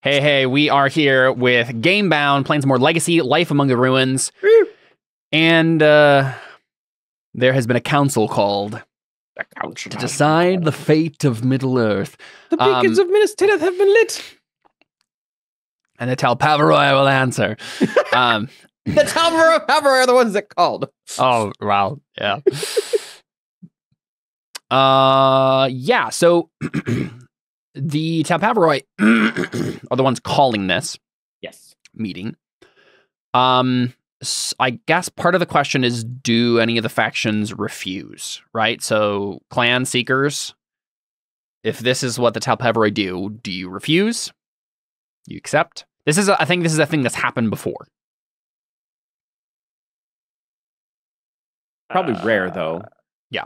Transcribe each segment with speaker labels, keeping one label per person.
Speaker 1: Hey, we are here with Gamebound, playing some more Legacy, Life Among the Ruins. And there has been a council called to decide the fate of Middle-earth.
Speaker 2: The beacons of Minas Tirith have been lit.
Speaker 1: And the Talpavaroi will answer.
Speaker 2: The Talpavaroi are the ones that called.
Speaker 1: Oh, wow. Yeah. Yeah, so the Talpavaroi are the ones calling this meeting. I guess part of the question is, do any of the factions refuse, right? So clan seekers, if this is what the Talpavaroi do you refuse? You accept? I think this is a thing that's happened before.
Speaker 2: Probably rare, though.
Speaker 1: Yeah.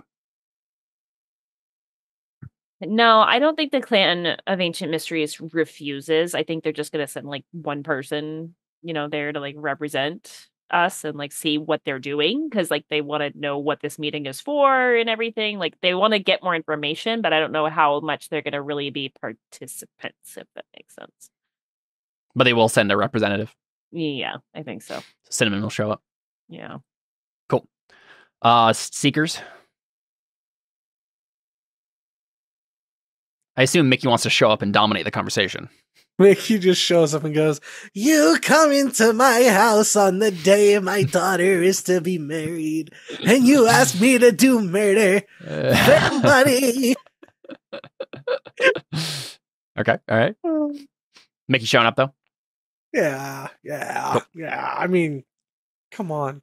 Speaker 3: No, I don't think the Clan of Ancient Mysteries refuses. I think they're just going to send like one person, there to like represent us and like see what they're doing, because like they want to know what this meeting is for and everything. Like they want to get more information, but I don't know how much they're going to really be participants, if that makes sense.
Speaker 1: But they will send a representative.
Speaker 3: Yeah, I think so.
Speaker 1: Cinnamon will show up.
Speaker 3: Yeah.
Speaker 1: Cool. Seekers. I assume Mickey wants to show up and dominate the conversation.
Speaker 4: Mickey just shows up and goes, "You come into my house on the day my daughter is to be married, and you ask me to do murder. Buddy."
Speaker 1: Okay, all right. Mickey showing up, though?
Speaker 4: Yeah. I mean, come on.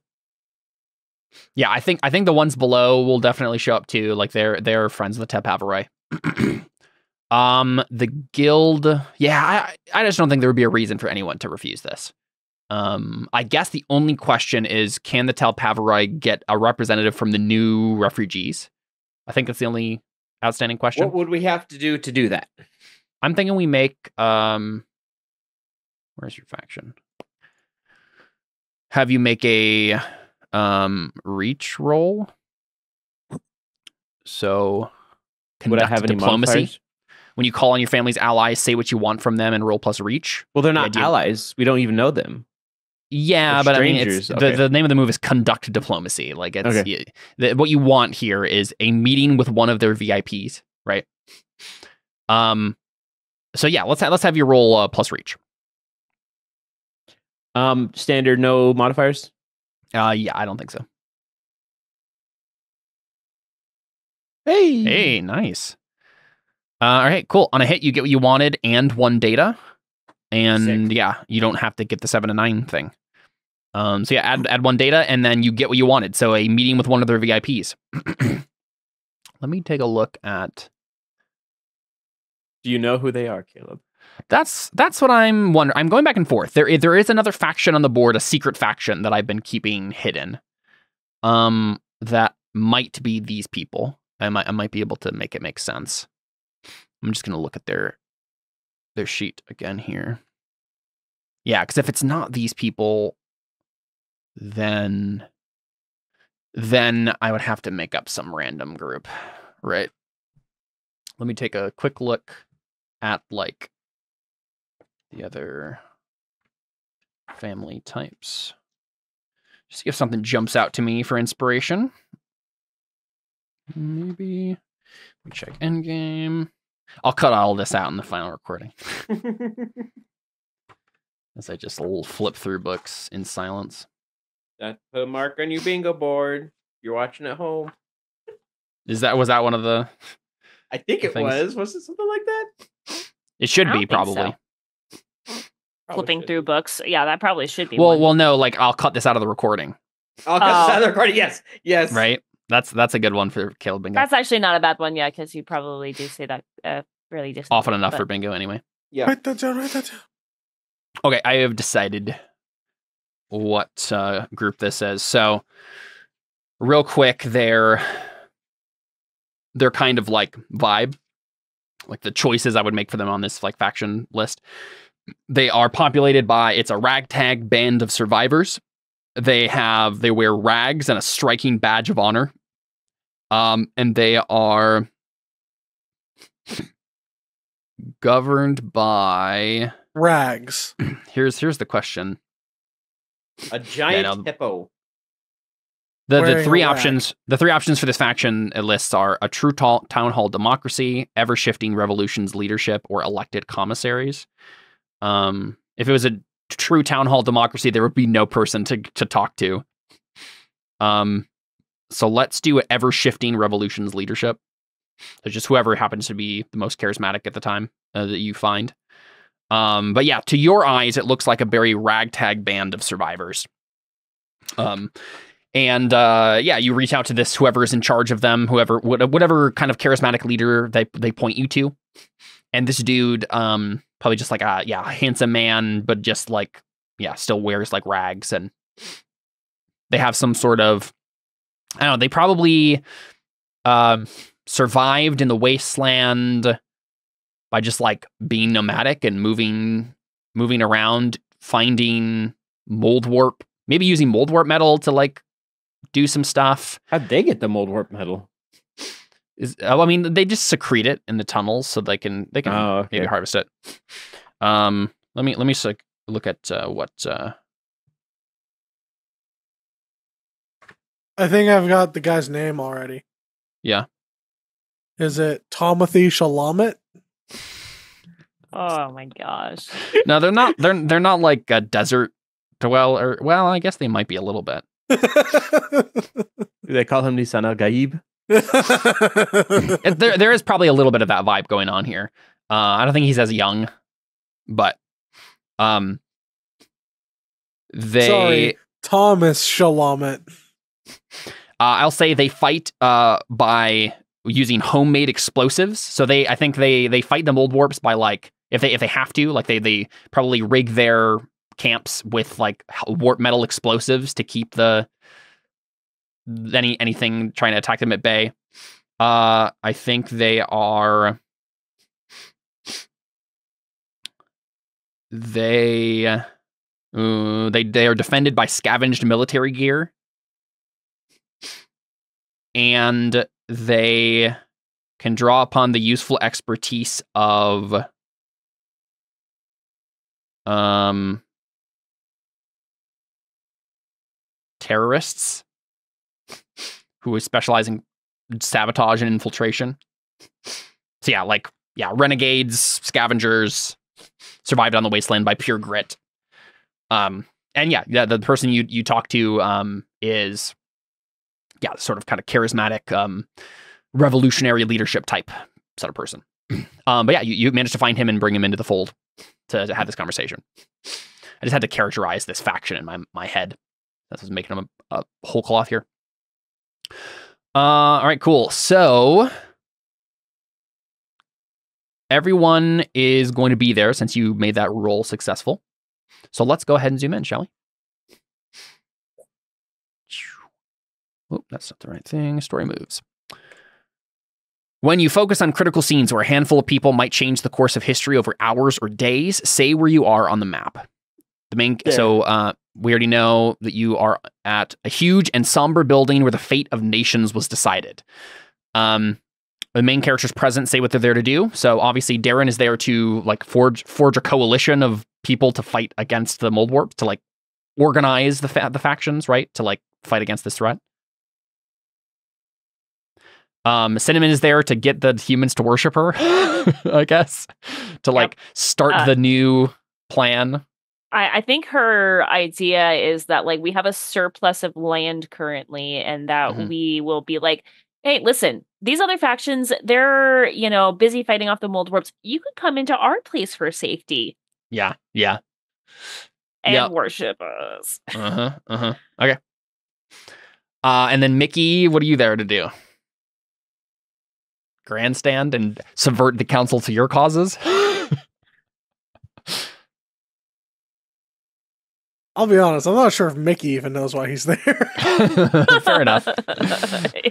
Speaker 1: Yeah, I think the ones below will definitely show up, too. Like, they're friends of the Talpavaroi. The guild, I just don't think there would be a reason for anyone to refuse this. I guess the only question is, can the Talpavaroi get a representative from the new refugees? I think that's the only outstanding question.
Speaker 2: What would we have to do that?
Speaker 1: I'm thinking we make, where's your faction? Have you make a, reach roll. So,
Speaker 2: would I have any
Speaker 1: diplomacy?
Speaker 2: Modifiers?
Speaker 1: When you call on your family's allies, say what you want from them and roll plus reach.
Speaker 2: Well, they're not allies. We don't even know them.
Speaker 1: Yeah,
Speaker 2: they're
Speaker 1: but
Speaker 2: strangers.
Speaker 1: I mean, the name of the move is conduct diplomacy. Like, it's
Speaker 2: Okay.
Speaker 1: What you want here is a meeting with one of their VIPs, right? So yeah, let's have you roll plus reach.
Speaker 2: Standard, no modifiers.
Speaker 1: Yeah, I don't think so.
Speaker 2: Hey,
Speaker 1: nice. All right, cool. On a hit, you get what you wanted and 1 data. And
Speaker 2: Sick.
Speaker 1: yeah, you don't have to get the 7 to 9 thing. So yeah, add 1 data and then you get what you wanted. So a meeting with one of their VIPs. Let me take a look at.
Speaker 2: Do you know who they are, Caleb?
Speaker 1: That's what I'm wondering. I'm going back and forth. There is another faction on the board, a secret faction that I've been keeping hidden. That might be these people. I might be able to make it make sense. I'm just gonna look at their sheet again here. Yeah, because if it's not these people, then I would have to make up some random group, right? Let me take a quick look at like the other family types. Just see if something jumps out to me for inspiration. Maybe we check endgame. I'll cut all this out in the final recording. As I just flip through books in silence.
Speaker 2: Put a mark on your bingo board. You're watching at home.
Speaker 1: Was that one of the?
Speaker 2: I think it
Speaker 1: things?
Speaker 2: was. Was it something like that?
Speaker 1: It should
Speaker 3: I don't
Speaker 1: be
Speaker 3: think
Speaker 1: probably.
Speaker 3: so. Flipping through books. Yeah, that probably should be.
Speaker 1: Well, no. Like I'll cut this out of the recording.
Speaker 2: I'll cut this out of the recording. Yes.
Speaker 1: Right. That's a good one for Caleb Bingo.
Speaker 3: That's actually not a bad one, yeah, because you probably do say that really just
Speaker 1: Often enough for bingo anyway.
Speaker 2: Yeah.
Speaker 4: Write that down.
Speaker 1: Okay, I have decided what group this is. So, real quick, they're kind of like vibe, like the choices I would make for them on this like faction list. They are populated by, it's a ragtag band of survivors. They wear rags and a striking badge of honor. And they are governed by,
Speaker 4: Rags.
Speaker 1: Here's the question.
Speaker 2: A giant hippo.
Speaker 1: The
Speaker 4: Wearing
Speaker 1: three
Speaker 4: a rag.
Speaker 1: options. The three options for this faction lists are a true town hall democracy, ever shifting revolutions leadership, or elected commissaries. If it was a true town hall democracy, there would be no person to talk to. So let's do ever shifting revolutions leadership. So just whoever happens to be the most charismatic at the time that you find. But yeah, to your eyes, it looks like a very ragtag band of survivors. Yeah, you reach out to this whoever is in charge of them, whatever kind of charismatic leader they point you to. And this dude, probably just like a handsome man, but just like still wears like rags, and they have some sort of, I don't know, they probably survived in the wasteland by just like being nomadic and moving around, finding mouldwarp, maybe using mouldwarp metal to like do some stuff.
Speaker 2: How'd they get the mouldwarp metal?
Speaker 1: I mean, they just secrete it in the tunnels so they can maybe harvest it. Let me look at what.
Speaker 4: I think I've got the guy's name already.
Speaker 1: Yeah.
Speaker 4: Is it Timothy Chalamet?
Speaker 3: Oh my gosh.
Speaker 1: No, they're not. They're not like a desert dweller. Well, I guess they might be a little bit.
Speaker 2: Do they call him Nisan al-Gaib?
Speaker 1: There is probably a little bit of that vibe going on here. I don't think he's as young, but
Speaker 4: Sorry, Thomas Chalamet.
Speaker 1: I'll say they fight by using homemade explosives. So I think they fight the mouldwarps by like if they have to, like they probably rig their camps with like warp metal explosives to keep anything trying to attack them at bay. I think they are defended by scavenged military gear, and they can draw upon the useful expertise of terrorists who specialize in sabotage and infiltration. So renegades, scavengers, survived on the wasteland by pure grit. The person you talk to is sort of kind of charismatic, revolutionary leadership type sort of person. You managed to find him and bring him into the fold to have this conversation. I just had to characterize this faction in my head. That's what's making them a whole cloth here. All right, cool. So everyone is going to be there since you made that roll successful. So let's go ahead and zoom in, shall we? Oh, that's not the right thing. Story moves. When you focus on critical scenes where a handful of people might change the course of history over hours or days, say where you are on the map. So we already know that you are at a huge and somber building where the fate of nations was decided. The main characters present say what they're there to do. So obviously Darren is there to like forge a coalition of people to fight against the mouldwarp, to like organize the factions, right? To like fight against this threat. Cinnamon is there to get the humans to worship her, I guess, to like start the new plan.
Speaker 3: I think her idea is that like we have a surplus of land currently, and that we will be like, hey, listen, these other factions, they're, busy fighting off the mouldwarps. You could come into our place for safety.
Speaker 1: Yeah.
Speaker 3: And worship us.
Speaker 1: Okay. And then Mickey, what are you there to do? Grandstand and subvert the council to your causes?
Speaker 4: I'll be honest, I'm not sure if Mickey even knows why he's there.
Speaker 1: Fair enough.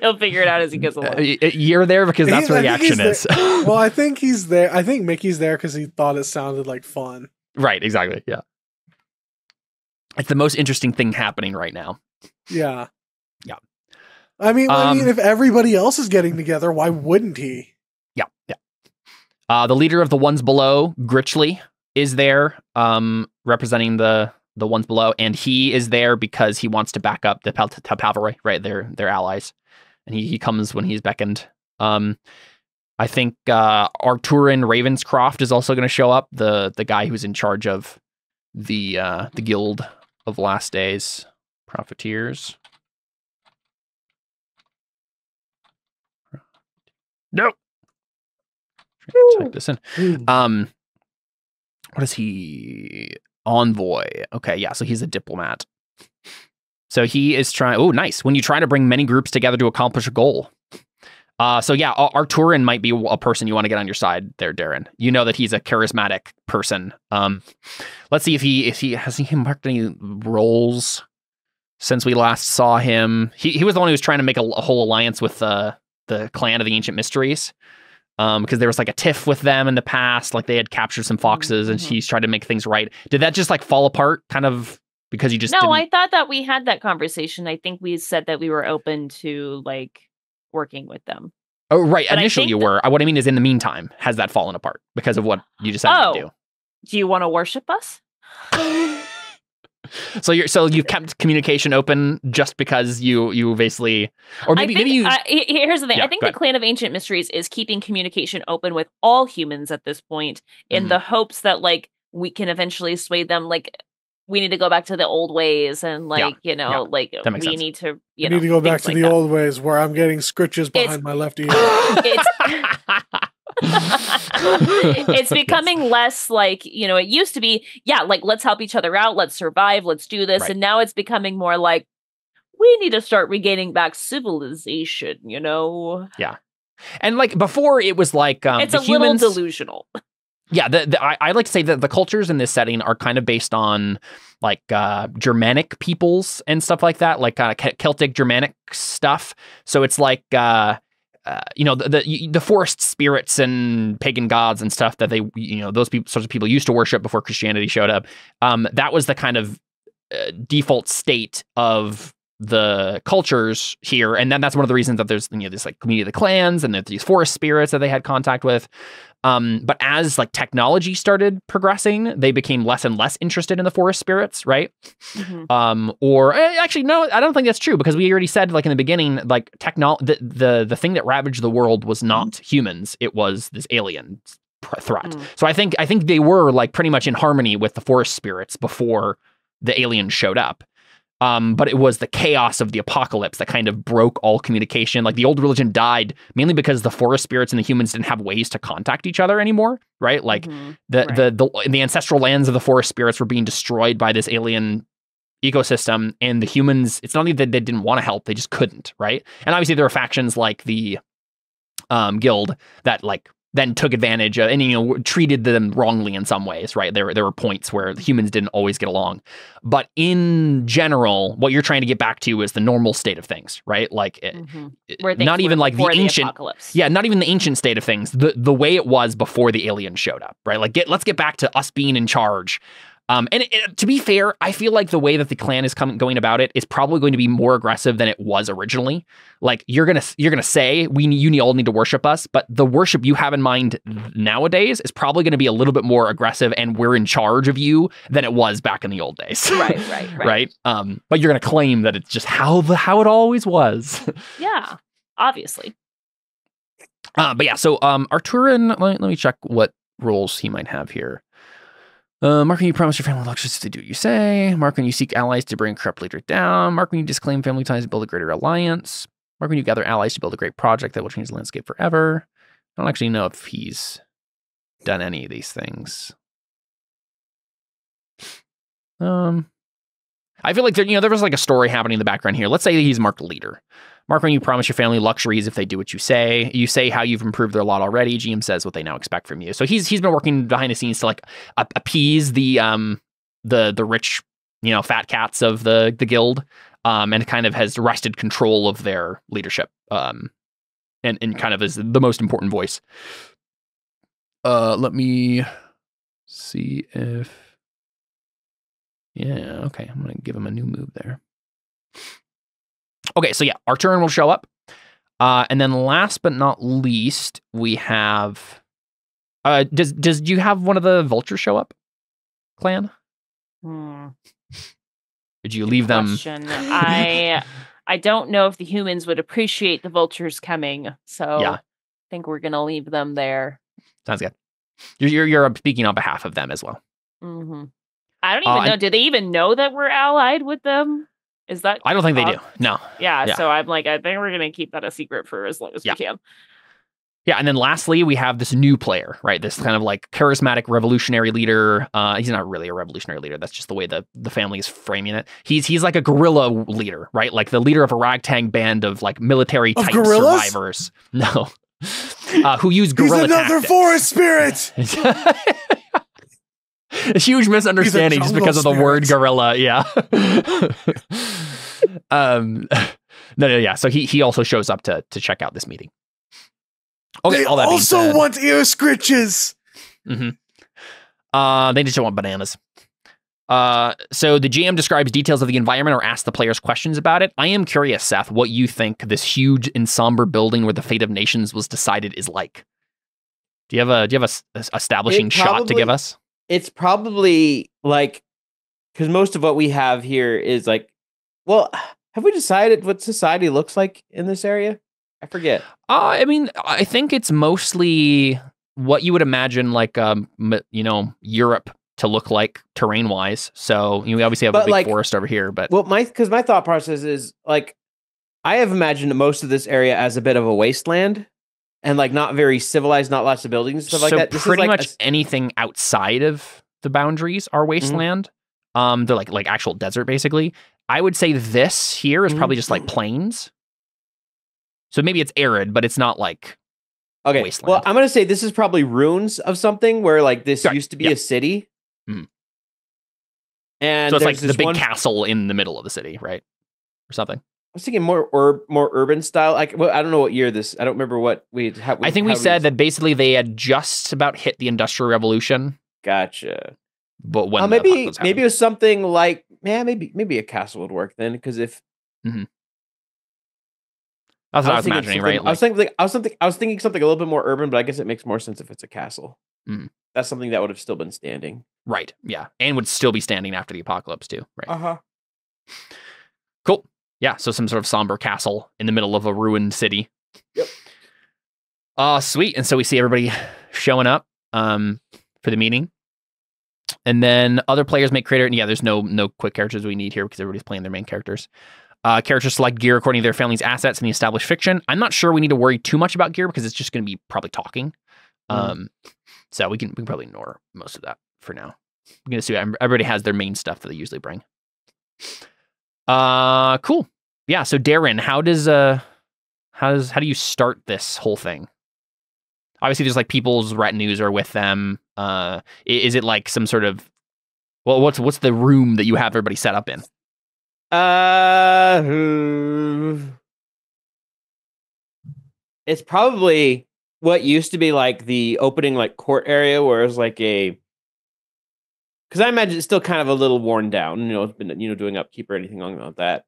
Speaker 3: He'll figure it out as he goes along.
Speaker 1: You're there because that's where the action is.
Speaker 4: Well, I think he's there. I think Mickey's there because he thought it sounded like fun.
Speaker 1: Right, exactly. Yeah. It's the most interesting thing happening right now.
Speaker 4: Yeah.
Speaker 1: Yeah.
Speaker 4: I mean, if everybody else is getting together, why wouldn't he?
Speaker 1: Yeah. The leader of the ones below, Gritchley, is there, representing the ones below, and he is there because he wants to back up the cavalry, right? They're allies, and he comes when he's beckoned. I think Arturin Ravenscroft is also going to show up, the guy who's in charge of the Guild of Last Days Profiteers. Nope. Type this in. What is he? Envoy. Okay, yeah, so he's a diplomat. So he is trying. Oh, nice. When you try to bring many groups together to accomplish a goal. So yeah, Arturin might be a person you want to get on your side there, Darren. You know that he's a charismatic person. Let's see if he has he marked any roles since we last saw him. He was the one who was trying to make a whole alliance with the clan of the Ancient Mysteries. Because there was like a tiff with them in the past, like they had captured some foxes, and he's tried to make things right. Did that just like fall apart, kind of because you just?
Speaker 3: No, I thought that we had that conversation. I think we said that we were open to like working with them.
Speaker 1: Oh, right.
Speaker 3: But
Speaker 1: Initially, you were. What I mean is, in the meantime, has that fallen apart because of what you decided to do?
Speaker 3: Do you want to worship us?
Speaker 1: So you've kept communication open just because you basically, or maybe you.
Speaker 3: Here's the thing.
Speaker 1: Yeah,
Speaker 3: I think the Clan of Ancient Mysteries is keeping communication open with all humans at this point, in the hopes that like we can eventually sway them. Like we need to go back to the old ways, and like like we
Speaker 1: sense.
Speaker 3: need to
Speaker 4: need to go back to the old ways where I'm getting scritches behind my left ear.
Speaker 3: It's becoming less like, it used to be, like, let's help each other out, let's survive, let's do this. Right. And now it's becoming more like, we need to start regaining back civilization,
Speaker 1: Yeah. And like before it was like,
Speaker 3: it's a little delusional.
Speaker 1: Yeah. I like to say that the cultures in this setting are kind of based on like Germanic peoples and stuff like that, like Celtic Germanic stuff. So it's like, the forest spirits and pagan gods and stuff that they, those sorts of people used to worship before Christianity showed up. That was the kind of default state of the cultures here, and then that's one of the reasons that there's this like community of the clans and there's these forest spirits that they had contact with. But as like technology started progressing, they became less and less interested in the forest spirits, right? Or actually, no, I don't think that's true, because we already said like in the beginning, like the thing that ravaged the world was not humans; it was this alien threat. So I think they were like pretty much in harmony with the forest spirits before the aliens showed up. But it was the chaos of the apocalypse that kind of broke all communication. Like the old religion died mainly because the forest spirits and the humans didn't have ways to contact each other anymore, right? Like the ancestral lands of the forest spirits were being destroyed by this alien ecosystem, and the humans, it's not only that they didn't want to help, they just couldn't, right? And obviously there were factions like the guild that like then took advantage of, and treated them wrongly in some ways, right? There were points where the humans didn't always get along, but in general, what you're trying to get back to is the normal state of things, right? Like not even like the ancient, not even the ancient state of things, the way it was before the aliens showed up, right? Like let's get back to us being in charge. And to be fair, I feel like the way that the clan is going about it is probably going to be more aggressive than it was originally. Like you're gonna say you all need to worship us, but the worship you have in mind nowadays is probably going to be a little bit more aggressive, and we're in charge of you than it was back in the old days. Right. But you're gonna claim that it's just how it always was.
Speaker 3: Yeah, obviously.
Speaker 1: But yeah, so Arturin, let me check what roles he might have here. Mark, when you promise your family elections to do what you say. Mark, when you seek allies to bring a corrupt leader down. Mark, when you disclaim family ties to build a greater alliance. Mark, when you gather allies to build a great project that will change the landscape forever. I don't actually know if he's done any of these things. I feel like there was like a story happening in the background here. Let's say he's marked leader. Mark, when you promise your family luxuries if they do what you say. You say how you've improved their lot already. GM says what they now expect from you. So he's been working behind the scenes to like appease the rich, fat cats of the guild, and kind of has wrested control of their leadership, and kind of is the most important voice. Let me see if. Yeah, okay. I'm going to give him a new move there. Okay, so yeah, Arturin will show up. And then last but not least, we have... Does you have one of the vultures show up? clan?
Speaker 3: Hmm.
Speaker 1: Did you leave them?
Speaker 3: Question. I don't know if the humans would appreciate the vultures coming, so
Speaker 1: Yeah.
Speaker 3: I think we're gonna leave them there.
Speaker 1: Sounds good. You're speaking on behalf of them as well.
Speaker 3: Hmm. I don't even know. Do they even know that we're allied with them? Is that?
Speaker 1: I don't think they do. No.
Speaker 3: Yeah,
Speaker 1: Yeah.
Speaker 3: so I'm like, I think we're gonna keep that a secret for as long as we can.
Speaker 1: Yeah, and then lastly, we have this new player, right? This kind of like charismatic revolutionary leader. He's not really a revolutionary leader. That's just the way the family is framing it. He's like a guerrilla leader, right? Like the leader of a ragtag band of like military type survivors. No, who use guerrilla
Speaker 4: He's another
Speaker 1: tactics.
Speaker 4: Forest spirit.
Speaker 1: A huge misunderstanding just because of the word gorilla. Yeah. No, yeah. So he also shows up to check out this meeting. Okay,
Speaker 4: They
Speaker 1: all that
Speaker 4: also want ear scritches.
Speaker 1: Mm-hmm. They just don't want bananas. So the GM describes details of the environment or asks the players questions about it. I am curious, Seth, what you think this huge and somber building where the fate of nations was decided is like. Do you have a establishing shot to give us?
Speaker 5: It's probably like, because most of what we have here is like, well, have we decided what society looks like in this area? I forget.
Speaker 1: I mean, I think it's mostly what you would imagine, like, Europe to look like terrain-wise. So we obviously have a big forest over here, but
Speaker 5: because my thought process is like, I have imagined most of this area as a bit of a wasteland and like not very civilized, not lots of buildings and stuff like that. This
Speaker 1: pretty
Speaker 5: is like
Speaker 1: much anything outside of the boundaries are wasteland. They're like actual desert, basically. I would say this here is probably just like plains. So maybe it's arid, but it's not like wasteland.
Speaker 5: Well, I'm going to say this is probably ruins of something where like this used to be a city.
Speaker 1: Mhm.
Speaker 5: And
Speaker 1: so it's like the big castle in the middle of the city, right? Or something.
Speaker 5: I was thinking more urban style. I don't know what year this. I don't remember what we.
Speaker 1: I think we said that basically they had just about hit the Industrial Revolution.
Speaker 5: Gotcha.
Speaker 1: But when
Speaker 5: maybe it was something like maybe a castle would work then, because if
Speaker 1: that's what I was imagining, right?
Speaker 5: I was thinking something a little bit more urban, but I guess it makes more sense if it's a castle. That's something that would have still been standing,
Speaker 1: right? Yeah, and would still be standing after the apocalypse too, right? Cool. Yeah, so some sort of somber castle in the middle of a ruined city.
Speaker 5: Yep.
Speaker 1: Sweet. And so we see everybody showing up for the meeting. And then other players make creator. And yeah, there's no quick characters we need here because everybody's playing their main characters. Characters select gear according to their family's assets in the established fiction. I'm not sure we need to worry too much about gear because it's just going to be probably talking. So we can probably ignore most of that for now. I'm going to see everybody has their main stuff that they usually bring. Cool. Yeah. So Darren, how do you start this whole thing? Obviously, there's like people's retinues are with them. Is it like some sort of, well, what's the room that you have everybody set up in?
Speaker 5: It's probably what used to be like the opening like court area, where it's like because I imagine it's still kind of a little worn down. It's been doing upkeep or anything like that.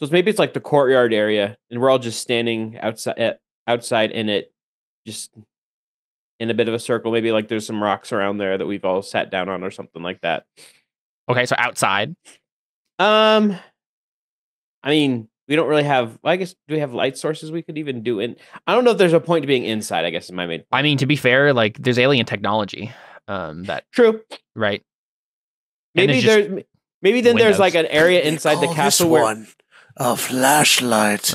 Speaker 5: So maybe it's like the courtyard area, and we're all just standing outside in it, just in a bit of a circle. Maybe like there's some rocks around there that we've all sat down on or something like that.
Speaker 1: Okay, so outside.
Speaker 5: I mean, we don't really have. I guess do we have light sources we could even do in? I don't know if there's a point to being inside. I guess is my main point.
Speaker 1: I mean, to be fair, like there's alien technology. That
Speaker 5: true,
Speaker 1: right?
Speaker 5: Maybe there's like an area inside the castle where
Speaker 4: a flashlight.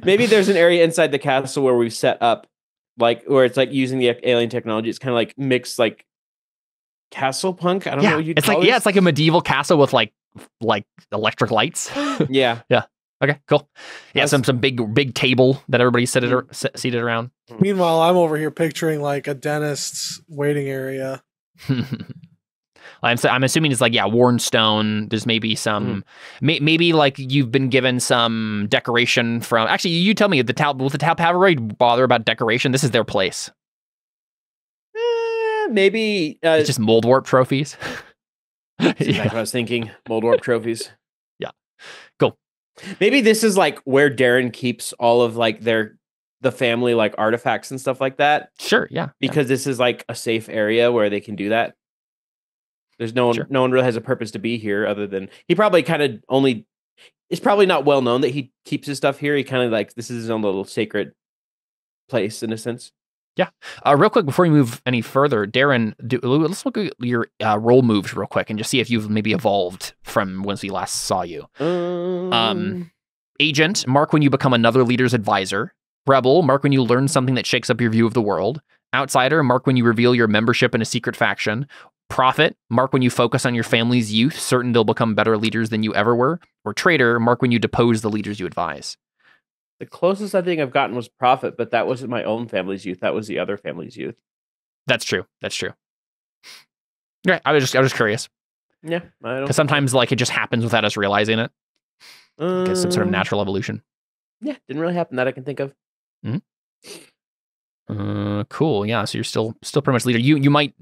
Speaker 5: Maybe there's an area inside the castle where we've set up, like where it's like using the alien technology. It's kind of like mixed like castle punk. I don't know what you'd call it.
Speaker 1: It's like a medieval castle with like electric lights.
Speaker 5: Yeah.
Speaker 1: Okay, cool. Yeah, some big table that everybody's seated around.
Speaker 4: Meanwhile, I'm over here picturing like a dentist's waiting area.
Speaker 1: I'm assuming it's like worn stone. There's maybe some, maybe like you've been given some decoration from. Actually, you tell me, will the Talpavery bother about decoration? This is their place.
Speaker 5: Maybe
Speaker 1: it's just mouldwarp trophies.
Speaker 5: That's exactly what I was thinking. Mouldwarp trophies.
Speaker 1: Yeah, cool.
Speaker 5: Maybe this is like where Darren keeps all of like the family like artifacts and stuff like that.
Speaker 1: Sure, yeah.
Speaker 5: Because this is like a safe area where they can do that. There's no one,
Speaker 1: Sure.
Speaker 5: no one really has a purpose to be here other than he probably kind of only. It's probably not well known that he keeps his stuff here. He kind of like this is his own little sacred place in a sense.
Speaker 1: Real quick before we move any further, Darren, let's look at your roll moves real quick and just see if you've maybe evolved from once we last saw you. Agent, mark when you become another leader's advisor. Rebel, mark when you learn something that shakes up your view of the world. Outsider, mark when you reveal your membership in a secret faction. Prophet, mark when you focus on your family's youth, certain they'll become better leaders than you ever were. Or traitor, mark when you depose the leaders you advise.
Speaker 5: The closest I think I've gotten was prophet, but that wasn't my own family's youth. That was the other family's youth.
Speaker 1: That's true. That's true. Yeah, I was just curious.
Speaker 5: Yeah, I don't.
Speaker 1: Because sometimes like it just happens without us realizing it. It's some sort of natural evolution.
Speaker 5: Yeah, didn't really happen that I can think of.
Speaker 1: Cool. Yeah. So you're still pretty much leader. You might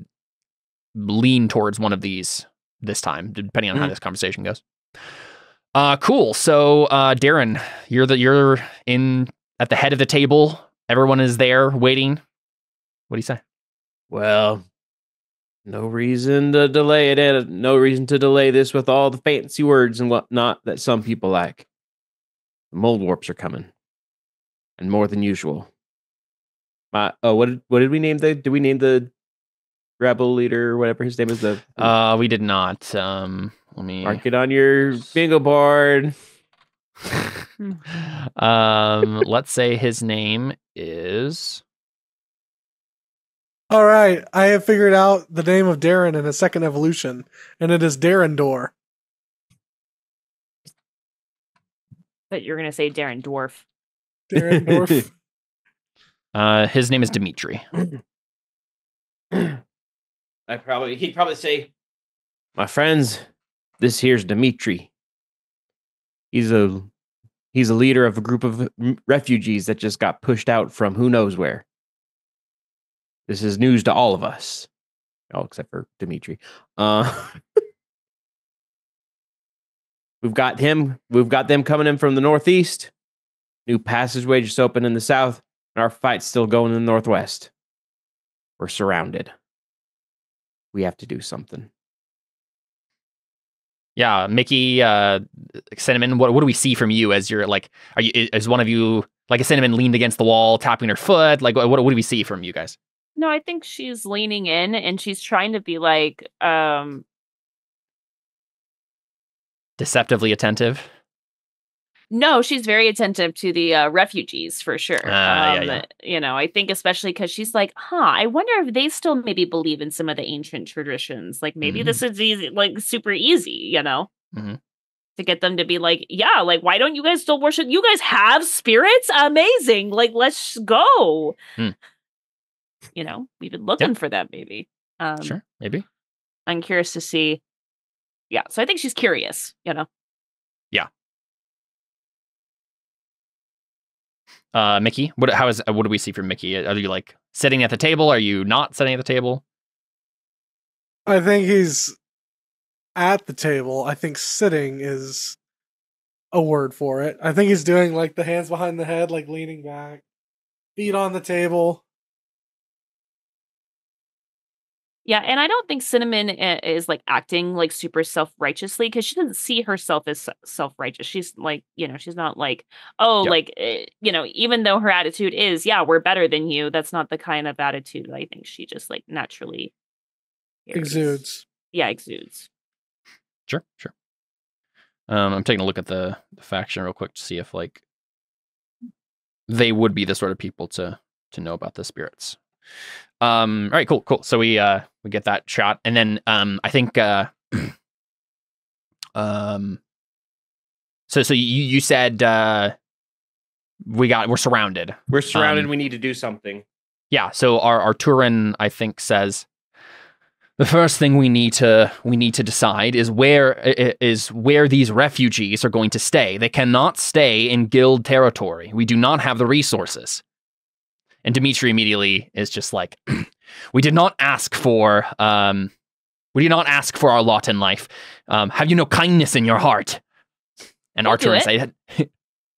Speaker 1: lean towards one of these this time, depending on how this conversation goes. Cool. So Darren, you're in at the head of the table. Everyone is there waiting. What do you say?
Speaker 5: Well, no reason to delay it. Ed. No reason to delay this with all the fancy words and whatnot that some people like. The mouldwarps are coming, and more than usual. What did we name did we name the rebel leader or whatever his name is?
Speaker 1: We did not. Let me
Speaker 5: mark it on your bingo board.
Speaker 1: Let's say his name is.
Speaker 4: All right, I have figured out the name of Darren in a second evolution, and it is Darendor.
Speaker 3: But you're gonna say Darren Dwarf.
Speaker 4: Darendorf.
Speaker 1: His name is Dimitri.
Speaker 5: He'd probably say, my friends, this here's Dimitri. He's a leader of a group of refugees that just got pushed out from who knows where. This is news to all of us. Oh, except for Dimitri. We've got them coming in from the northeast. New passageway just opened in the south. And our fight's still going in the northwest. We're surrounded. We have to do something.
Speaker 1: Yeah, Mickey, Cinnamon, what do we see from you as you're like, is one of you like a Cinnamon leaned against the wall, tapping her foot? Like, what do we see from you guys?
Speaker 3: No, I think she's leaning in and she's trying to be like,
Speaker 1: deceptively attentive.
Speaker 3: No, she's very attentive to the refugees for sure.
Speaker 1: Yeah.
Speaker 3: You know, I think especially because she's like, I wonder if they still maybe believe in some of the ancient traditions. Like maybe this is easy, like super easy, you know, to get them to be like, yeah, like, why don't you guys still worship? You guys have spirits? Amazing. Like, let's go. You know, we've been looking for that maybe.
Speaker 1: Sure, maybe.
Speaker 3: I'm curious to see. Yeah, so I think she's curious, you know.
Speaker 1: Yeah. Mickey, what do we see from Mickey? Are you like sitting at the table? Are you not sitting at the table?
Speaker 4: I think he's at the table. I think sitting is a word for it. I think he's doing like the hands behind the head, like leaning back, feet on the table.
Speaker 3: Yeah, and I don't think Cinnamon is like acting like super self-righteously because she doesn't see herself as self-righteous. She's like, you know, she's not like, you know, even though her attitude is, yeah, we're better than you. That's not the kind of attitude I think she just like naturally
Speaker 4: exudes.
Speaker 3: Yeah, exudes.
Speaker 1: Sure. I'm taking a look at the faction real quick to see if like they would be the sort of people to know about the spirits. All right, cool. So we get that shot, and then I think so you said we're surrounded.
Speaker 5: We're surrounded. We need to do something.
Speaker 1: Yeah. So our Turin, I think, says the first thing we need to decide is where these refugees are going to stay. They cannot stay in guild territory. We do not have the resources. And Dimitri immediately is just like, we did not ask for our lot in life. Have you no kindness in your heart? And Arturin said,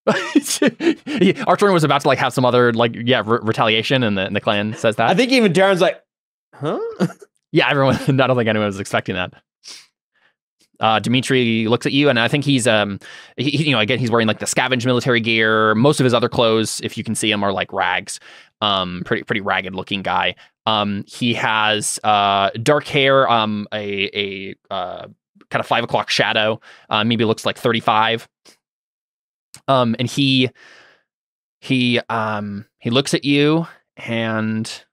Speaker 1: Arturin was about to like have some other like retaliation, and the clan says that.
Speaker 5: I think even Darren's like, huh?
Speaker 1: Yeah, everyone. I don't think anyone was expecting that. Dimitri looks at you, and I think he's again, he's wearing like the scavenge military gear. Most of his other clothes, if you can see him, are like rags. Pretty ragged looking guy. He has dark hair, a kind of 5 o'clock shadow. Maybe looks like 35. And he looks at you and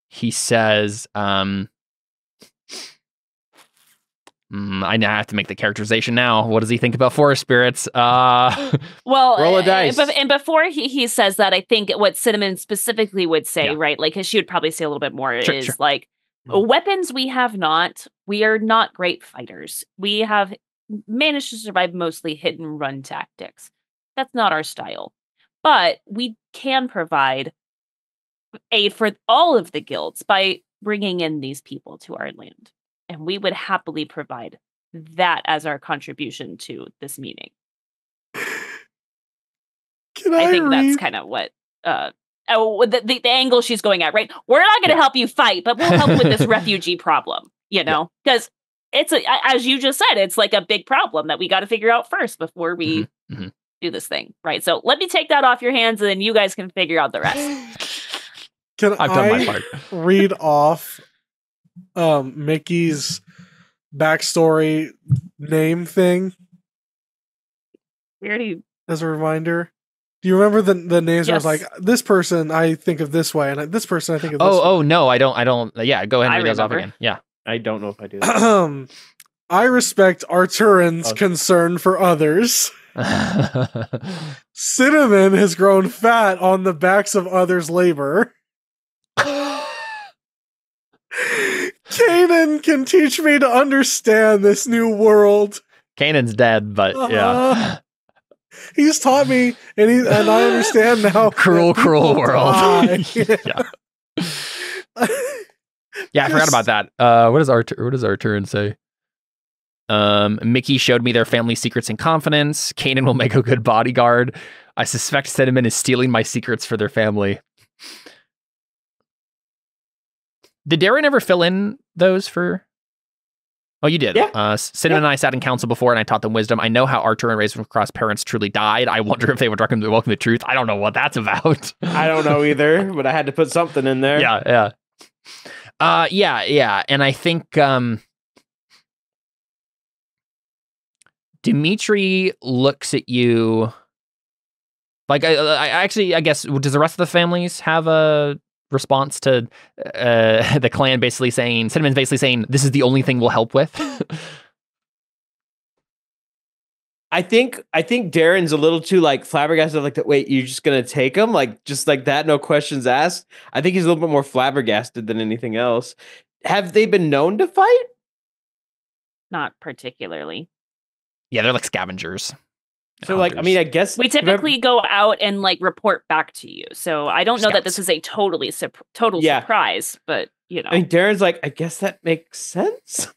Speaker 1: he says, I now have to make the characterization now. What does he think about forest spirits?
Speaker 3: Well,
Speaker 5: roll a dice.
Speaker 3: And before he says that, I think what Cinnamon specifically would say, right? Like, because she would probably say a little bit more is like, weapons we have not. We are not great fighters. We have managed to survive mostly hit and run tactics. That's not our style. But we can provide aid for all of the guilds by bringing in these people to our land. And we would happily provide that as our contribution to this meeting. I think that's kind of what the angle she's going at, right? We're not going to help you fight, but we'll help with this refugee problem, you know? Because it's, as you just said, it's like a big problem that we got to figure out first before we do this thing, right? So let me take that off your hands, and then you guys can figure out the rest.
Speaker 4: I've done my part. Read off Mickey's backstory name thing
Speaker 3: We already,
Speaker 4: as a reminder. Do you remember the names?
Speaker 3: Yes.
Speaker 4: Where it's like, this person I think of this way, and this person I think of this way.
Speaker 1: Oh no, I don't. Yeah, go ahead and read those off
Speaker 3: remember.
Speaker 1: again. Yeah.
Speaker 5: I don't know if I do that.
Speaker 4: I respect Arturan's concern for others. Cinnamon has grown fat on the backs of others' labor. Kanan can teach me to understand this new world.
Speaker 1: Kanan's dead, but yeah.
Speaker 4: He's taught me, and I understand now.
Speaker 1: Cruel world. Yeah. Yeah, I forgot about that. What does Arturan say? Mickey showed me their family secrets in confidence. Kanan will make a good bodyguard. I suspect Cinnamon is stealing my secrets for their family. Did Darren ever fill in those for? Oh, you did.
Speaker 5: Yeah.
Speaker 1: Cinnamon and I sat in council before, and I taught them wisdom. I know how Artur and Ravencross parents truly died. I wonder if they would welcome the truth. I don't know what that's about.
Speaker 5: I don't know either, but I had to put something in there.
Speaker 1: Yeah. And I think Dimitri looks at you like I guess, does the rest of the families have a response to the clan basically saying, Cinnamon's basically saying, this is the only thing we'll help with?
Speaker 5: I think Darren's a little too like flabbergasted, like that. Wait, you're just gonna take him, like just like that, no questions asked. I think he's a little bit more flabbergasted than anything else. Have they been known to fight?
Speaker 3: Not particularly.
Speaker 1: Yeah, they're like scavengers.
Speaker 5: So like, I mean, I guess
Speaker 3: We typically go out and like report back to you. So I don't know that this is a total surprise, but you know.
Speaker 5: I mean, Darren's like, I guess that makes sense.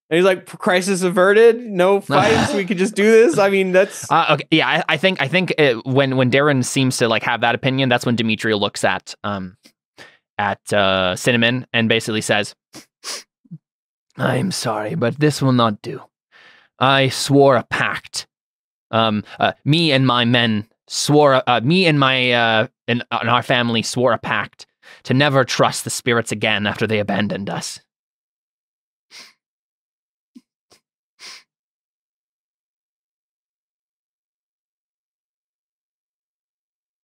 Speaker 5: And he's like, crisis averted, no fights. We could just do this. I mean, that's
Speaker 1: okay. Yeah, I think when Darren seems to like have that opinion, that's when Dimitri looks at Cinnamon and basically says, "I'm sorry, but this will not do. I swore a pact. Me and my men swore. Me and my and our family swore a pact to never trust the spirits again after they abandoned us."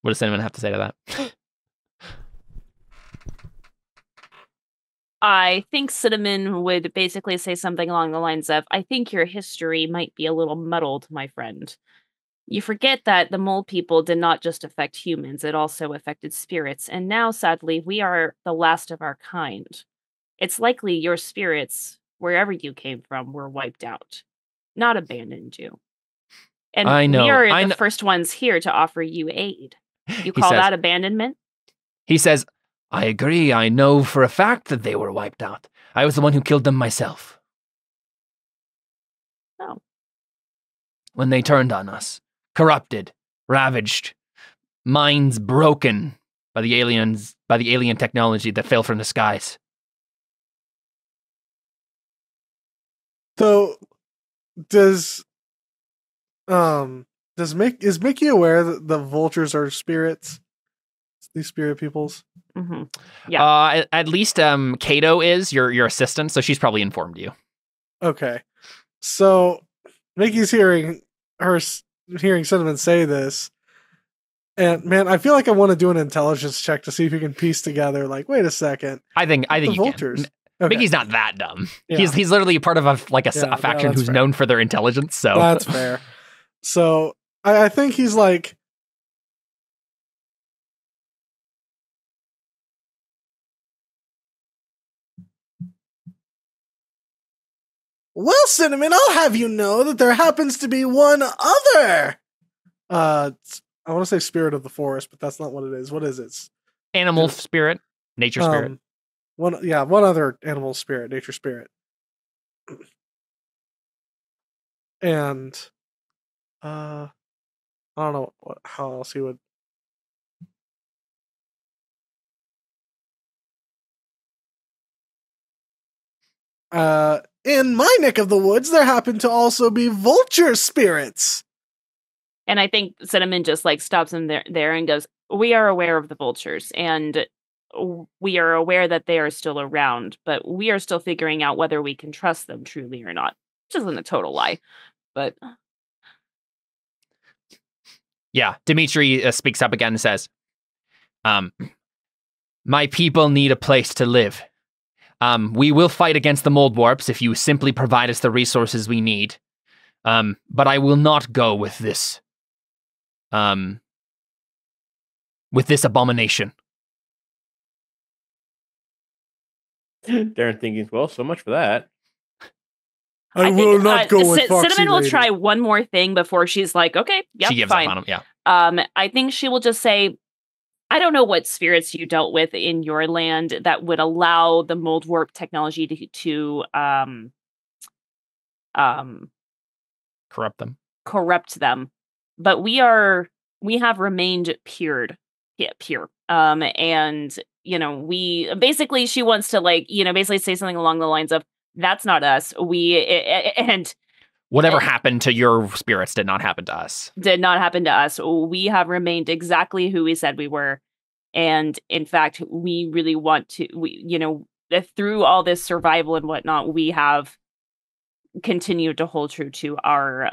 Speaker 1: What does Cinnamon have to say to that?
Speaker 3: I think Cinnamon would basically say something along the lines of, I think your history might be a little muddled, my friend. You forget that the mole people did not just affect humans, it also affected spirits, and now, sadly, we are the last of our kind. It's likely your spirits, wherever you came from, were wiped out, not abandoned you. And
Speaker 1: I know.
Speaker 3: we are the first ones here to offer you aid. You call that abandonment?
Speaker 1: He says, I agree. I know for a fact that they were wiped out. I was the one who killed them myself.
Speaker 3: Oh.
Speaker 1: When they turned on us. Corrupted. Ravaged. Minds broken by the alien technology that fell from the skies.
Speaker 4: So is Mickey aware that the vultures are spirits? These spirit peoples?
Speaker 3: Mm-hmm. Yeah.
Speaker 1: At least Kato is your assistant, so she's probably informed you.
Speaker 4: Okay. So Mickey's hearing Cinnamon say this. And man, I feel like I want to do an intelligence check to see if you can piece together, like, wait a second.
Speaker 1: I think
Speaker 4: the
Speaker 1: you
Speaker 4: vultures.
Speaker 1: can.
Speaker 4: Okay.
Speaker 1: Mickey's not that dumb.
Speaker 4: Yeah.
Speaker 1: He's literally part of a faction who's
Speaker 4: fair.
Speaker 1: known for their intelligence. So
Speaker 4: That's fair. So I think he's like, well, Cinnamon, I'll have you know that there happens to be one other. I want to say spirit of the forest, but that's not what it is. What is it?
Speaker 1: animal spirit, nature spirit.
Speaker 4: One other animal spirit, nature spirit. And I don't know how else he would. In my neck of the woods, there happen to also be vulture spirits.
Speaker 3: And I think Cinnamon just like stops him there and goes, "We are aware of the vultures, and we are aware that they are still around, but we are still figuring out whether we can trust them truly or not." Which isn't a total lie, but
Speaker 1: Yeah, Dimitri speaks up again and says, "My people need a place to live. We will fight against the mouldwarps if you simply provide us the resources we need. But I will not go with this abomination."
Speaker 5: Darren thinking, well, so much for that.
Speaker 4: I will not go with Foxy
Speaker 3: Cinnamon will
Speaker 4: Lady.
Speaker 3: try one more thing before she's like, "Okay, yep,
Speaker 1: She gives
Speaker 3: fine."
Speaker 1: up on him. Yeah.
Speaker 3: I think she will just say, "I don't know what spirits you dealt with in your land that would allow the mouldwarp technology to
Speaker 1: Corrupt them.
Speaker 3: but we have remained pure. And we basically, she wants to basically say something along the lines of, "That's not us.
Speaker 1: Whatever happened to your spirits did not happen to us.
Speaker 3: Did not happen to us. We have remained exactly who we said we were. And in fact, we really want to, through all this survival and whatnot, we have continued to hold true to our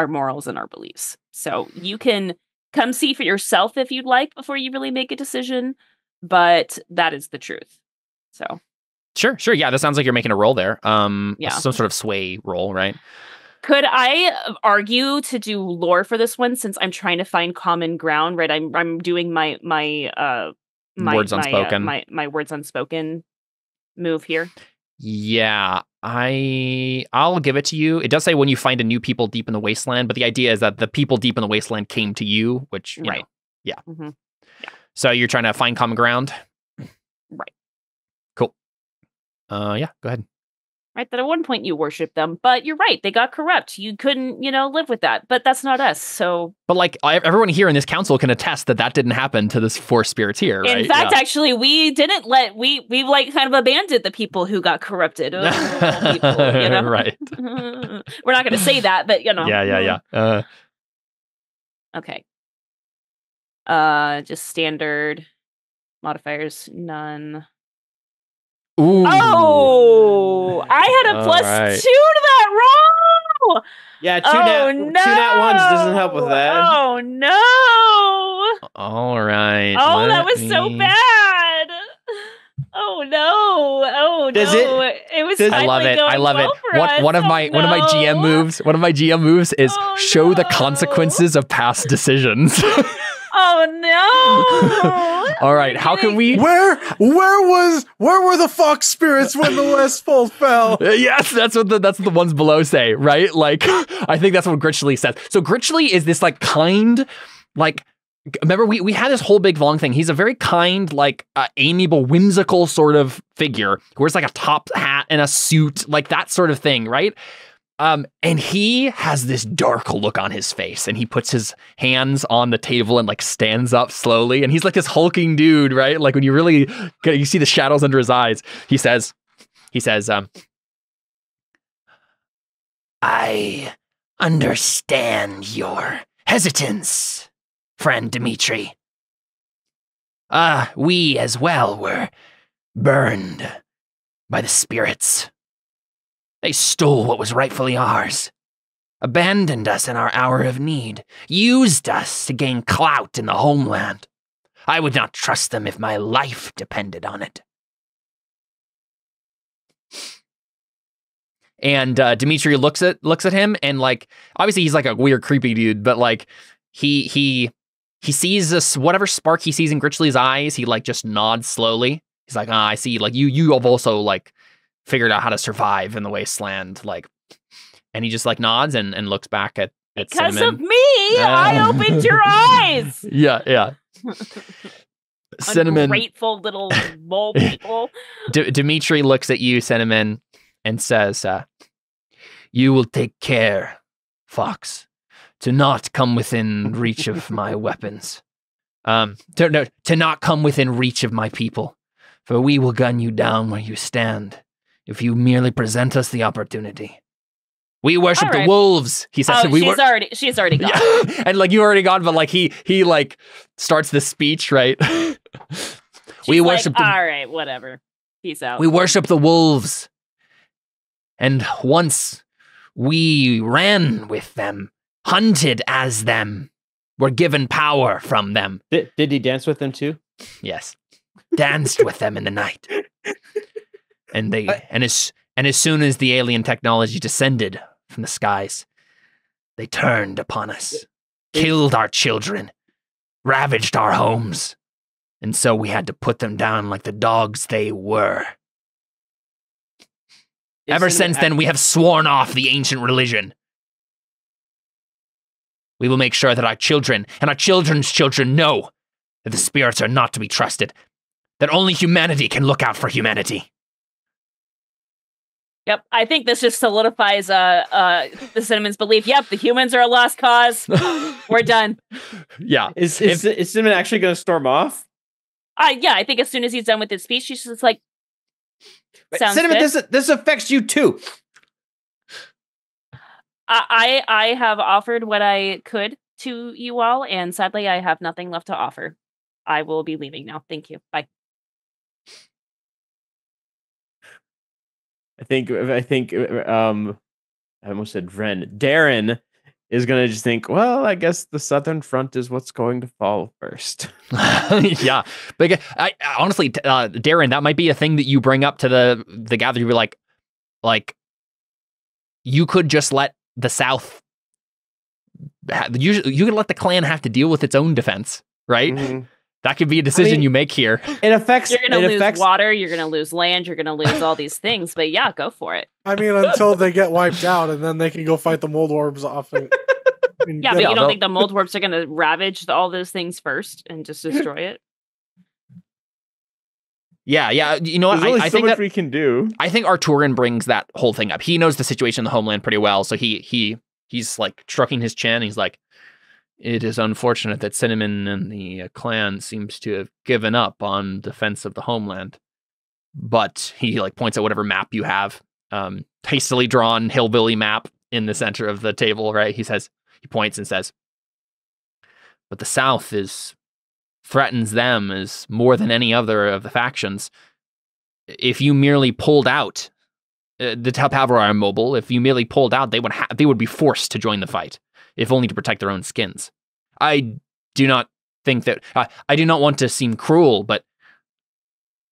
Speaker 3: morals and our beliefs. So you can come see for yourself if you'd like before you really make a decision, but that is the truth." So
Speaker 1: Sure. Yeah, that sounds like you're making a roll there.
Speaker 3: Yeah.
Speaker 1: Some sort of sway roll, right?
Speaker 3: could I argue to do lore for this one since I'm trying to find common ground, right? I'm doing my
Speaker 1: Words unspoken.
Speaker 3: my words unspoken move here.
Speaker 1: Yeah, I'll give it to you. It does say when you find a new people deep in the wasteland, but the idea is that the people deep in the wasteland came to you, which, you
Speaker 3: Right.
Speaker 1: know, yeah.
Speaker 3: Mm-hmm. Yeah.
Speaker 1: So you're trying to find common ground?
Speaker 3: Right.
Speaker 1: Cool. Yeah, go ahead.
Speaker 3: Right, that at one point you worshiped them, but you're right, they got corrupt. You couldn't, live with that. But that's not us, so...
Speaker 1: But, like, everyone here in this council can attest that that didn't happen to this four spirits here, right?
Speaker 3: In fact, actually, we didn't we kind of abandoned the people who got corrupted. People,
Speaker 1: Right.
Speaker 3: We're not going to say that, but,
Speaker 1: Yeah.
Speaker 3: Okay. Just standard modifiers, none.
Speaker 1: Ooh.
Speaker 3: Oh, I had a +2 to that roll.
Speaker 5: Yeah, two nat ones doesn't help with that.
Speaker 3: Oh no!
Speaker 1: All right.
Speaker 3: Oh, that was so bad. Oh no! Oh
Speaker 5: Does
Speaker 3: no! It was.
Speaker 1: I love it. I love it. One of my GM moves is show the consequences of past decisions.
Speaker 3: Oh no!
Speaker 1: All right, how can we?
Speaker 4: Where were the fox spirits when the West Pole fell?
Speaker 1: Yes, that's what the ones below say, right? Like, I think that's what Gritchley says. So Gritchley is this remember we had this whole big long thing. He's a very kind, amiable, whimsical sort of figure who wears like a top hat and a suit, like that sort of thing, right? And he has this dark look on his face, and he puts his hands on the table and stands up slowly, and he's like this hulking dude, right? Like when you see the shadows under his eyes. He says, I understand your hesitance, friend Dimitri. We as well were burned by the spirits. They stole what was rightfully ours, abandoned us in our hour of need, used us to gain clout in the homeland. I would not trust them if my life depended on it. And Dimitri looks at him, and like, obviously he's like a weird, creepy dude, but like he sees this, whatever spark he sees in Gritchley's eyes, he like just nods slowly. He's like, I see, like you have also like figured out how to survive in the wasteland, like, and he just like nods and looks back at
Speaker 3: because
Speaker 1: Cinnamon.
Speaker 3: of me, I opened your eyes.
Speaker 1: Yeah. Cinnamon,
Speaker 3: ungrateful little mole people.
Speaker 1: Dimitri looks at you, Cinnamon, and says, "You will take care, Fox, to not come within reach of my weapons. To not come within reach of my people, for we will gun you down where you stand if you merely present us the opportunity. We worship the wolves," he says.
Speaker 3: She's already gone.
Speaker 1: Yeah. And like you already gone, but like he like starts the speech, right? We worship.
Speaker 3: All right, whatever. Peace out.
Speaker 1: We worship the wolves. And once we ran with them, hunted as them, were given power from them.
Speaker 5: Did he dance with them too?
Speaker 1: Yes. Danced with them in the night. And as soon as the alien technology descended from the skies, they turned upon us, killed our children, ravaged our homes. And so we had to put them down like the dogs they were. Ever since then, we have sworn off the ancient religion. We will make sure that our children and our children's children know that the spirits are not to be trusted, that only humanity can look out for humanity.
Speaker 3: Yep, I think this just solidifies the Cinnamon's belief. Yep, the humans are a lost cause. We're done.
Speaker 1: Yeah.
Speaker 5: Is Cinnamon actually going to storm off?
Speaker 3: Yeah, I think as soon as he's done with his speech, she's just like, sounds
Speaker 5: Cinnamon,
Speaker 3: good.
Speaker 5: this affects you too.
Speaker 3: I have offered what I could to you all, and sadly, I have nothing left to offer. I will be leaving now. Thank you. Bye.
Speaker 5: I think I almost said Vren. Darren is going to just think, well, I guess the Southern Front is what's going to fall first.
Speaker 1: Yeah. But I honestly, Darren, that might be a thing that you bring up to the gathering. You're like, you could just let the South, you could let the clan have to deal with its own defense, right? Mm-hmm. That could be a decision you make here.
Speaker 3: It affects. You're going to lose water. You're going to lose land. You're going to lose all these things. But yeah, go for it.
Speaker 4: I mean, until they get wiped out, and then they can go fight the mouldwarps off. But you
Speaker 3: don't think the mouldwarps are going to ravage all those things first and just destroy it?
Speaker 1: Yeah. You know what?
Speaker 5: I think that we can do.
Speaker 1: I think Arturin brings that whole thing up. He knows the situation in the homeland pretty well, so he's like stroking his chin. He's like, "It is unfortunate that Cinnamon and the clan seems to have given up on defense of the homeland." But he like points at whatever map you have, hastily drawn hillbilly map in the center of the table, right? He points and says, "But the South threatens them as more than any other of the factions. If you merely pulled out, the Talpavra are immobile. If you merely pulled out, they would be forced to join the fight, if only to protect their own skins. I do not think that, I do not want to seem cruel, but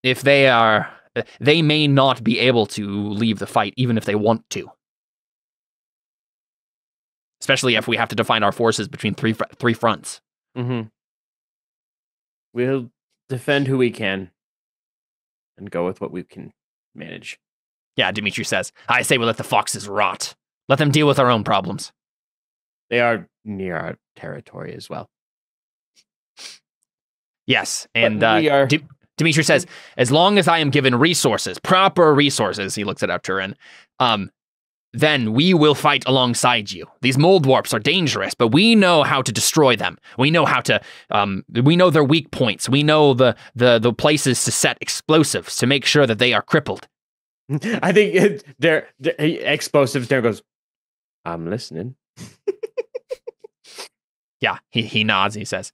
Speaker 1: if they may not be able to leave the fight, even if they want to. Especially if we have to define our forces between three fronts."
Speaker 5: Mm-hmm. We'll defend who we can and go with what we can manage.
Speaker 1: Yeah, Dimitri says, "I say we let the foxes rot. Let them deal with our own problems.
Speaker 5: They are near our territory as well."
Speaker 1: Yes, and Dimitri says, "As long as I am given resources, proper resources," he looks at Arturin, "then we will fight alongside you. These mouldwarps are dangerous, but we know how to destroy them. We know how to, we know their weak points. We know the places to set explosives to make sure that they are crippled."
Speaker 5: I think they're explosives. There goes, I'm listening.
Speaker 1: Yeah, he nods and he says,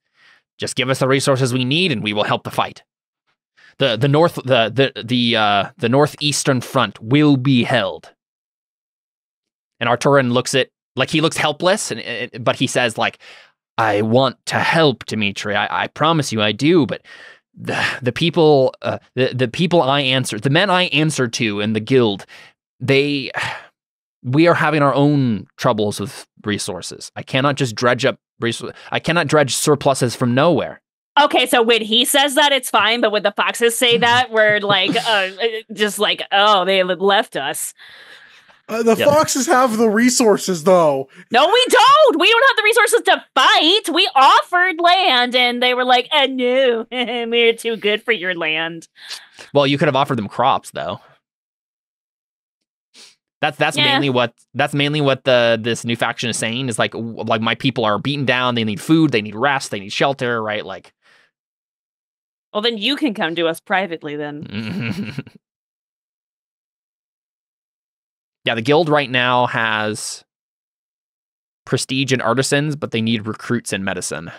Speaker 1: "Just give us the resources we need, and we will help the fight. The northeastern front will be held." And Arturin looks he looks helpless, but he says, "I want to help, Dimitri. I promise you, I do. But the people, the men I answer to in the guild, we are having our own troubles with resources. I cannot just dredge up resources. I cannot dredge surpluses from nowhere."
Speaker 3: Okay, so when he says that, it's fine, but when the foxes say that, we're just oh, they left us.
Speaker 4: The foxes have the resources, though.
Speaker 3: No, we don't! We don't have the resources to fight! We offered land, and they were like, no, we're too good for your land.
Speaker 1: Well, you could have offered them crops, though. That's mainly what this new faction is saying, is like my people are beaten down, they need food, they need rest, they need shelter, right?
Speaker 3: Well, then you can come to us privately, then.
Speaker 1: Yeah, the guild right now has prestige and artisans, but they need recruits in medicine.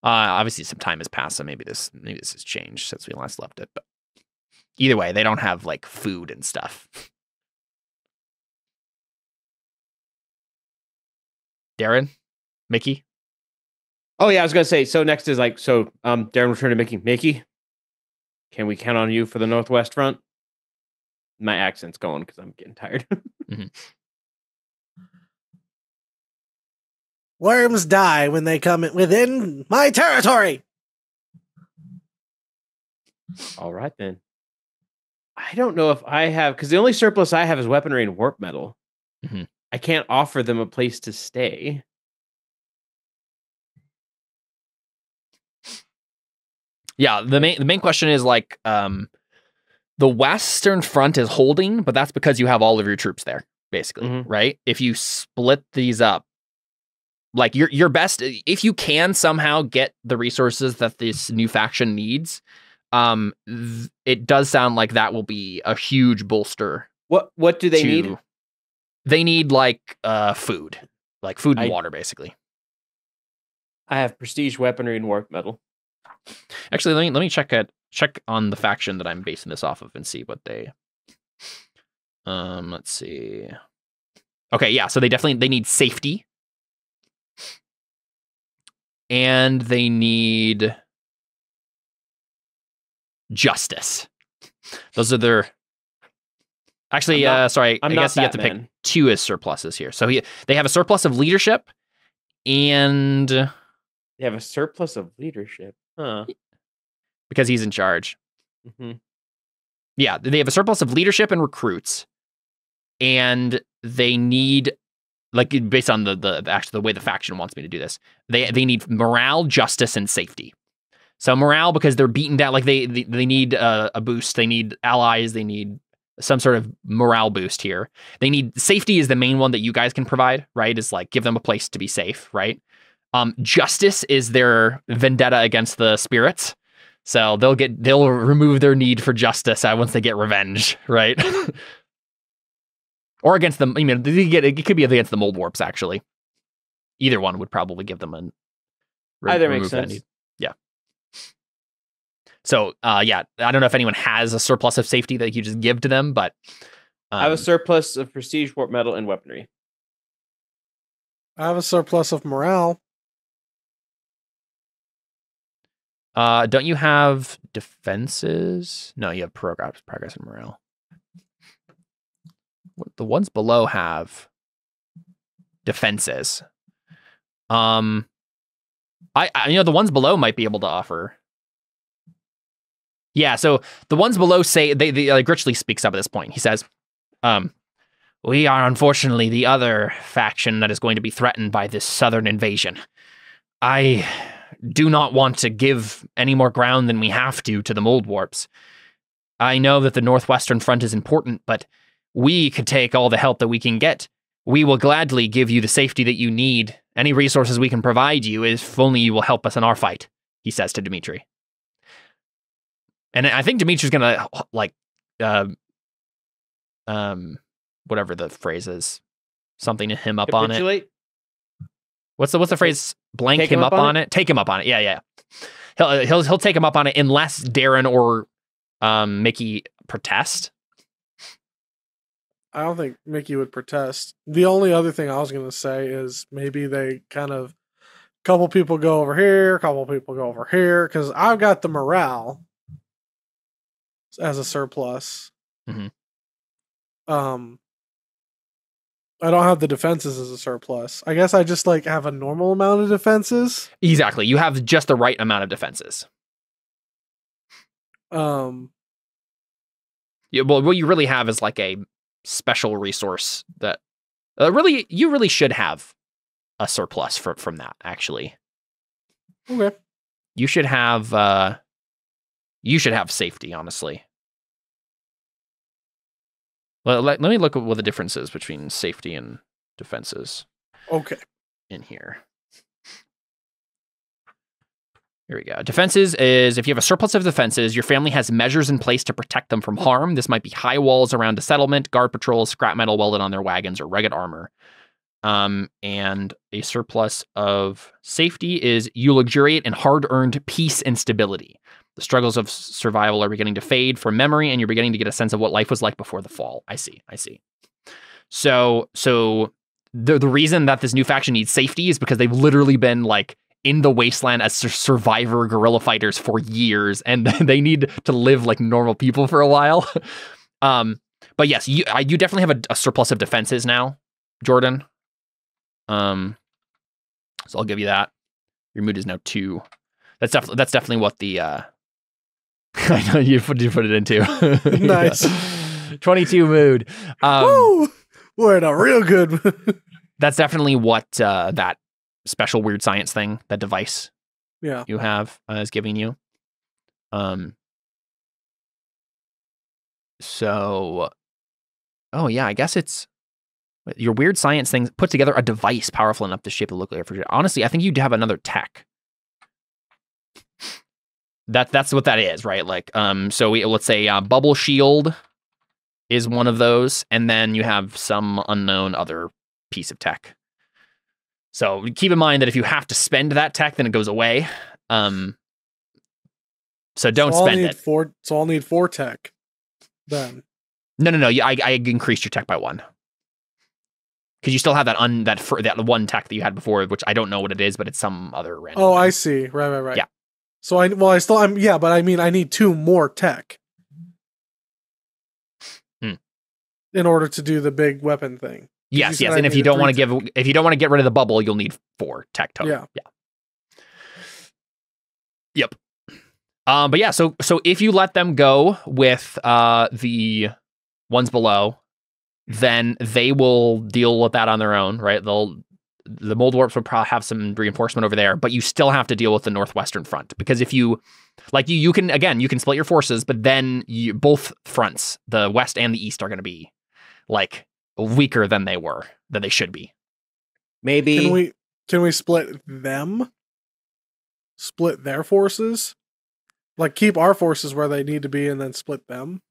Speaker 1: Obviously, some time has passed, so maybe this has changed since we last left it. But either way, they don't have food and stuff. Darren, Mickey.
Speaker 5: Oh yeah, I was gonna say. So next is Darren returned to Mickey. Mickey, can we count on you for the Northwest Front? My accent's going because I'm getting tired.
Speaker 1: Mm-hmm.
Speaker 4: Worms die when they come within my territory.
Speaker 5: All right then. I don't know if I have, because the only surplus I have is weaponry and warp metal.
Speaker 1: Mm-hmm.
Speaker 5: I can't offer them a place to stay.
Speaker 1: Yeah, the main question is the Western Front is holding, but that's because you have all of your troops there, basically, right? If you split these up, your best, if you can somehow get the resources that this new faction needs, it does sound like that will be a huge bolster.
Speaker 5: What do they need?
Speaker 1: They need food, food and water, basically.
Speaker 5: I have prestige weaponry and warp metal.
Speaker 1: Actually, let me check on the faction that I'm basing this off of and see what they. Let's see. Okay, yeah, so they need safety, and they need justice. Those are their. Actually, sorry, I guess you have to pick two as surpluses here. So they have a surplus of leadership, and
Speaker 5: they have a surplus of leadership. Huh.
Speaker 1: Because he's in charge.
Speaker 5: Mm-hmm.
Speaker 1: Yeah, they have a surplus of leadership and recruits, and they need, based on the way the faction wants me to do this, they need morale, justice, and safety. So morale, because they're beaten down, they need a boost. They need allies. They need some sort of morale boost here. They need safety is the main one that you guys can provide, right? Is give them a place to be safe, right? Justice is their vendetta against the spirits. So they'll remove their need for justice once they get revenge, right? Or against them. It could be against the mouldwarps, actually. Either one would probably give them
Speaker 5: either makes sense.
Speaker 1: Yeah. So I don't know if anyone has a surplus of safety that you just give to them, but
Speaker 5: I have a surplus of prestige, warp metal, and weaponry.
Speaker 4: I have a surplus of morale.
Speaker 1: Don't you have defenses? No, you have progress and morale. The ones below have defenses. The ones below might be able to offer. Yeah, so the ones below say Gritchley speaks up at this point. He says, "We are unfortunately the other faction that is going to be threatened by this southern invasion. I do not want to give any more ground than we have to the mouldwarps. I know that the Northwestern Front is important, but we could take all the help that we can get. We will gladly give you the safety that you need. Any resources we can provide you, if only you will help us in our fight," he says to Dimitri. And I think Dimitri's gonna whatever the phrase is, something to him up on it.
Speaker 5: Capitulate?
Speaker 1: What's the phrase? Blank
Speaker 5: Take
Speaker 1: him up on it? Take him up on it. Yeah. He'll take him up on it unless Darren or Mickey protest.
Speaker 4: I don't think Mickey would protest. The only other thing I was going to say is maybe they kind of, couple people go over here, couple people go over here, because I've got the morale as a surplus.
Speaker 1: Mhm.
Speaker 4: I don't have the defenses as a surplus. I guess I just like have a normal amount of defenses.
Speaker 1: Exactly. You have just the right amount of defenses. Yeah, well, what you really have is like a special resource that you really should have a surplus from that, actually.
Speaker 4: Okay.
Speaker 1: You should have safety, honestly. Well, let me look at what the difference is between safety and defenses.
Speaker 4: Okay.
Speaker 1: In here. Here we go. Defenses is if you have a surplus of defenses, your family has measures in place to protect them from harm. This might be high walls around a settlement, guard patrols, scrap metal welded on their wagons, or rugged armor. And a surplus of safety is you luxuriate in hard-earned peace and stability. The struggles of survival are beginning to fade from memory, and you're beginning to get a sense of what life was like before the fall. I see. So the reason that this new faction needs safety is because they've literally been like in the wasteland as survivor guerrilla fighters for years, and they need to live like normal people for a while. But yes, you definitely have a surplus of defenses now, Jordan. So I'll give you that. Your mood is now 2. That's definitely what the I know you put it into.
Speaker 4: Nice.
Speaker 1: 22 mood.
Speaker 4: Woo! We're in a real good mood.
Speaker 1: That's definitely what that special weird science thing, that device you have is giving you. So, oh yeah, I guess it's your weird science thing put together a device powerful enough to shape a nuclear refrigerator. Honestly, I think you'd have another tech. That's what that is, right? Like, so let's say bubble shield is one of those, and then you have some unknown other piece of tech. So keep in mind that if you have to spend that tech, then it goes away. So don't spend it.
Speaker 4: So I'll need 4 tech then.
Speaker 1: No. I increased your tech by 1. Because you still have that one tech that you had before, which I don't know what it is, but it's some other random
Speaker 4: Oh,
Speaker 1: thing.
Speaker 4: I see. Right.
Speaker 1: Yeah.
Speaker 4: So but I mean I need 2 more tech. In order to do the big weapon thing.
Speaker 1: Yes, and if you don't want to get rid of the bubble, you'll need 4 tech total. Yeah. Yep. But yeah, so if you let them go with the ones below, then they will deal with that on their own, right? The mouldwarps will probably have some reinforcement over there, but you still have to deal with the northwestern front, because if you can split your forces, but then both fronts, the west and the east, are going to be like weaker than they should be.
Speaker 5: Maybe
Speaker 4: can we split them? Split their forces? Like keep our forces where they need to be and then split them?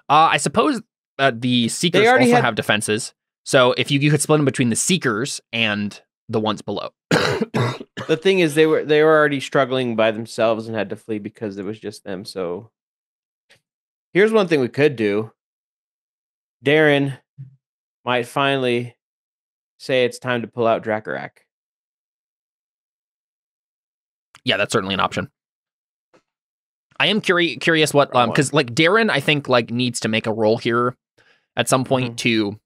Speaker 1: I suppose the Seekers also have defenses. So if you could split them between the Seekers and the ones below.
Speaker 5: The thing is, they were already struggling by themselves and had to flee because it was just them. So here's one thing we could do. Darren might finally say it's time to pull out Dracarak.
Speaker 1: Yeah, that's certainly an option. I am curious what because like Darren, I think like needs to make a role here at some point to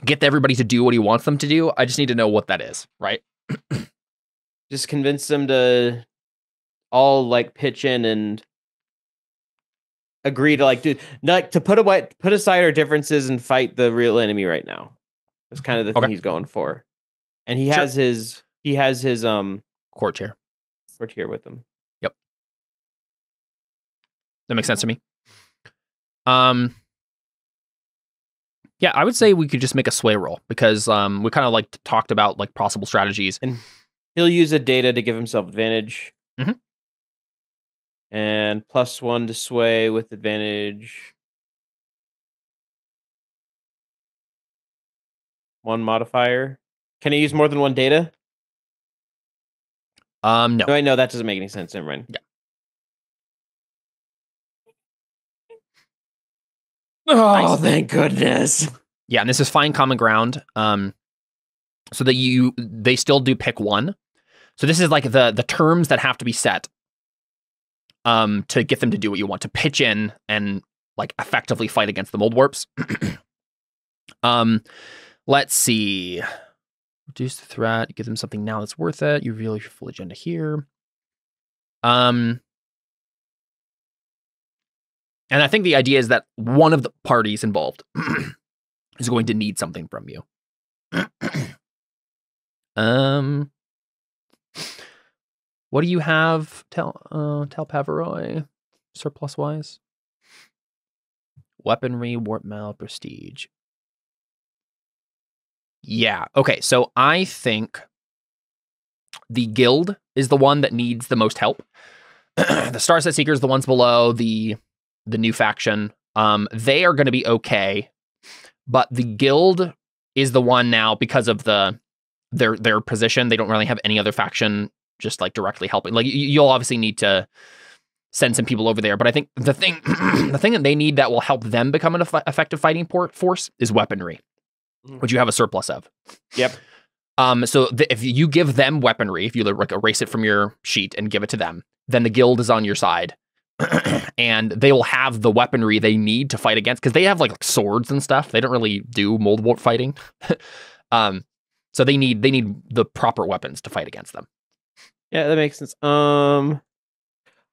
Speaker 1: get everybody to do what he wants them to do. I just need to know what that is, right?
Speaker 5: Just convince them to all like pitch in and agree to to put aside our differences and fight the real enemy right now. That's kind of the thing he's going for. And he has his
Speaker 1: court chair
Speaker 5: with him.
Speaker 1: Yep. That makes sense to me. Yeah, I would say we could just make a sway roll because we kind of like talked about like possible strategies.
Speaker 5: And he'll use a data to give himself advantage.
Speaker 1: Mm-hmm.
Speaker 5: And +1 to sway with advantage. one modifier. Can I use more than one data?
Speaker 1: No.
Speaker 5: No, I know that doesn't make any sense. Never mind.
Speaker 1: Yeah.
Speaker 5: Oh,
Speaker 1: Nice.
Speaker 5: thank goodness.
Speaker 1: Yeah, and this is find common ground. So that they still do pick one. So this is like the terms that have to be set to get them to do what you want, to pitch in and like effectively fight against the mouldwarps. Let's see. Reduce the threat, give them something now that's worth it. You reveal your full agenda here. And I think the idea is that one of the parties involved is going to need something from you. What do you have? Tell Pavaroi, surplus wise. Weaponry, warp mail, prestige. Yeah. Okay. So I think the guild is the one that needs the most help. The Starset Seekers, the ones below the new faction, they are going to be okay, but the guild is the one now because of their position. They don't really have any other faction just like directly helping. Like you'll obviously need to send some people over there, but I think the thing that they need that will help them become an effective fighting force is weaponry, which you have a surplus of.
Speaker 5: Yep.
Speaker 1: So if you give them weaponry, if you like erase it from your sheet and give it to them, then the guild is on your side. And they will have the weaponry they need to fight against, because they have like swords and stuff. They don't really do mouldwarp fighting. So they need the proper weapons to fight against them.
Speaker 5: Yeah, that makes sense.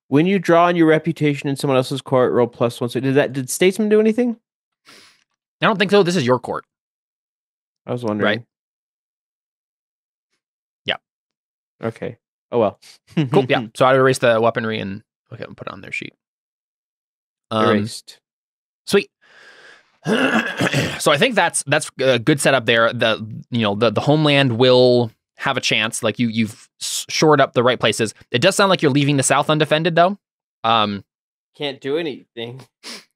Speaker 5: When you draw on your reputation in someone else's court, roll +1. So did Statesman do anything?
Speaker 1: I don't think so. This is your court.
Speaker 5: I was wondering.
Speaker 1: Right. Yeah.
Speaker 5: Okay. Oh well.
Speaker 1: Cool. Yeah. So I erase the weaponry and okay, and put it on their sheet.
Speaker 5: Erased.
Speaker 1: Sweet. So I think that's a good setup there. The homeland will have a chance. Like you've shored up the right places. It does sound like you're leaving the south undefended though.
Speaker 5: Can't do anything.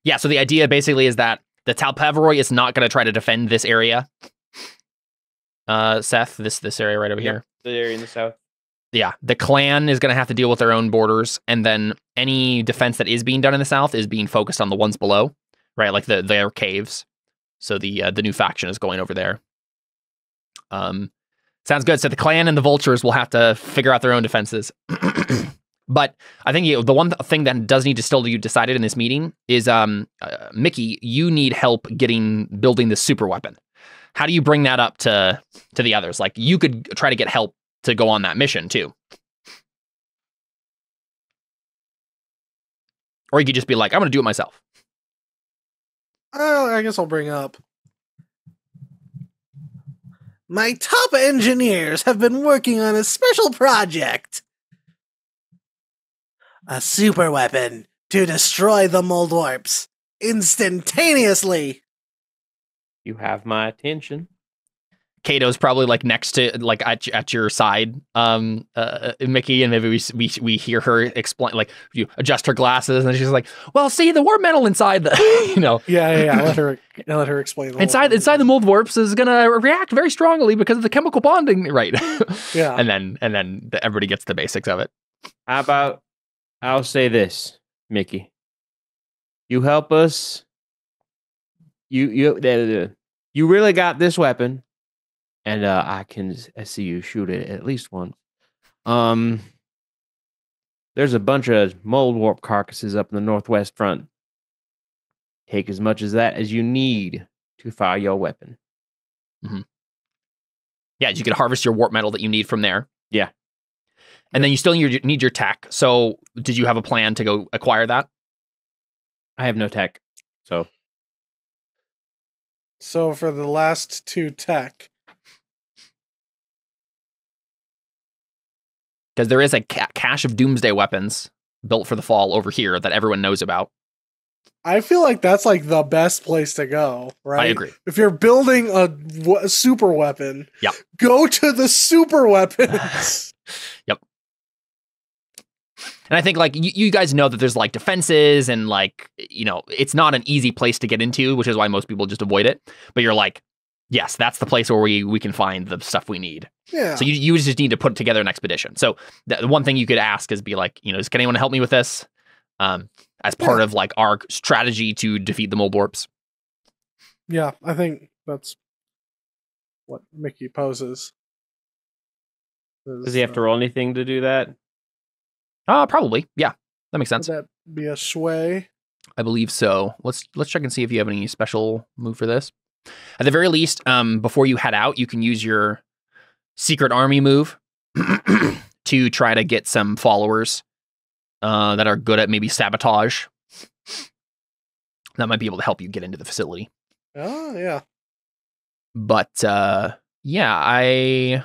Speaker 1: Yeah. So the idea basically is that the Talpavaroi is not going to try to defend this area. Seth, this area right over here.
Speaker 5: The area in the south.
Speaker 1: Yeah, the clan is going to have to deal with their own borders, and then any defense that is being done in the south is being focused on the ones below, right? Like their caves. So the new faction is going over there. Sounds good. So the clan and the vultures will have to figure out their own defenses. But I think the one thing that does need to still be decided in this meeting is, Mickey, you need help building the super weapon. How do you bring that up to the others? Like you could try to get help to go on that mission too. Or you could just be like, I'm going to do it myself.
Speaker 4: I guess I'll bring up. My top engineers have been working on a special project. A super weapon to destroy the mouldwarps instantaneously.
Speaker 5: You have my attention.
Speaker 1: Kato's probably like next to like at your side, Mickey, and maybe we hear her explain, like you adjust her glasses, and she's like, "Well, see, the warp metal inside the,
Speaker 4: Yeah. Let her explain. The
Speaker 1: inside the mouldwarps is gonna react very strongly because of the chemical bonding, right?"
Speaker 4: Yeah,
Speaker 1: and then everybody gets the basics of it.
Speaker 5: How about I'll say this, Mickey. You help us. You really got this weapon. And I can see you shoot it at least once. There's a bunch of mouldwarp carcasses up in the northwest front. Take as much as that as you need to fire your weapon.
Speaker 1: Mm-hmm. Yeah, you could harvest your warp metal that you need from there.
Speaker 5: Yeah.
Speaker 1: And then you still need your tech. So did you have a plan to go acquire that?
Speaker 5: I have no tech.
Speaker 4: So for the last 2 tech...
Speaker 1: Because there is a cache of doomsday weapons built for the fall over here that everyone knows about.
Speaker 4: I feel like that's like the best place to go, right?
Speaker 1: I agree.
Speaker 4: If you're building a super weapon,
Speaker 1: yep,
Speaker 4: go to the super weapons.
Speaker 1: Yep. And I think like you guys know that there's like defenses and like, it's not an easy place to get into, which is why most people just avoid it. But you're like, Yes, that's the place where we can find the stuff we need.
Speaker 4: Yeah.
Speaker 1: So you just need to put together an expedition. So the one thing you could ask is be like, can anyone help me with this? As part of like our strategy to defeat the mouldwarps.
Speaker 4: Yeah, I think that's what Mickey poses.
Speaker 5: Does he have to roll anything to do that?
Speaker 1: Probably. Yeah, that makes sense.
Speaker 4: Would that be a sway?
Speaker 1: I believe so. Let's check and see if you have any special move for this. At the very least, before you head out, you can use your secret army move to try to get some followers that are good at maybe sabotage. That might be able to help you get into the facility.
Speaker 4: Oh, yeah.
Speaker 1: But yeah,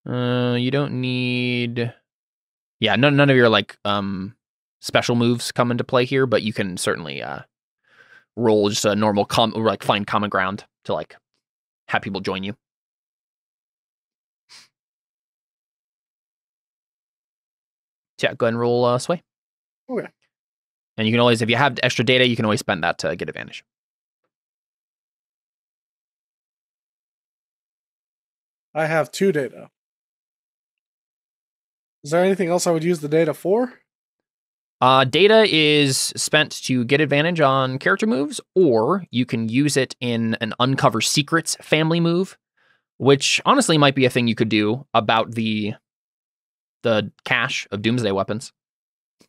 Speaker 1: you don't need. Yeah, none of your like special moves come into play here, but you can certainly roll just a normal or like find common ground to like have people join you. So yeah, go ahead and roll sway.
Speaker 4: Okay.
Speaker 1: And you can always, if you have extra data, you can always spend that to get advantage.
Speaker 4: I have 2 data. Is there anything else I would use the data for?
Speaker 1: Data is spent to get advantage on character moves, or you can use it in an uncover secrets family move, which honestly might be a thing you could do about the cache of doomsday weapons.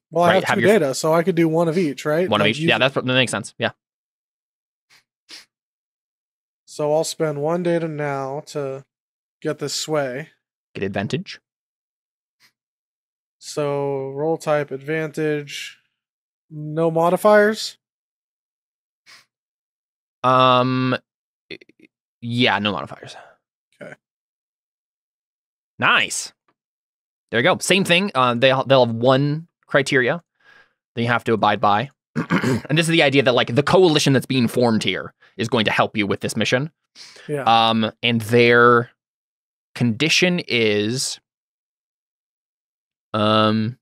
Speaker 4: Well, I have 2 data, so I could do one of each, right?
Speaker 1: One of each. Yeah, that makes sense. Yeah.
Speaker 4: So I'll spend 1 data now to get this sway.
Speaker 1: Get advantage.
Speaker 4: So roll type advantage. No modifiers?
Speaker 1: Yeah, no modifiers.
Speaker 4: Okay.
Speaker 1: Nice. There you go. Same thing. They'll have one criteria that you have to abide by. And this is the idea that like the coalition that's being formed here is going to help you with this mission.
Speaker 4: Yeah.
Speaker 1: And their condition is a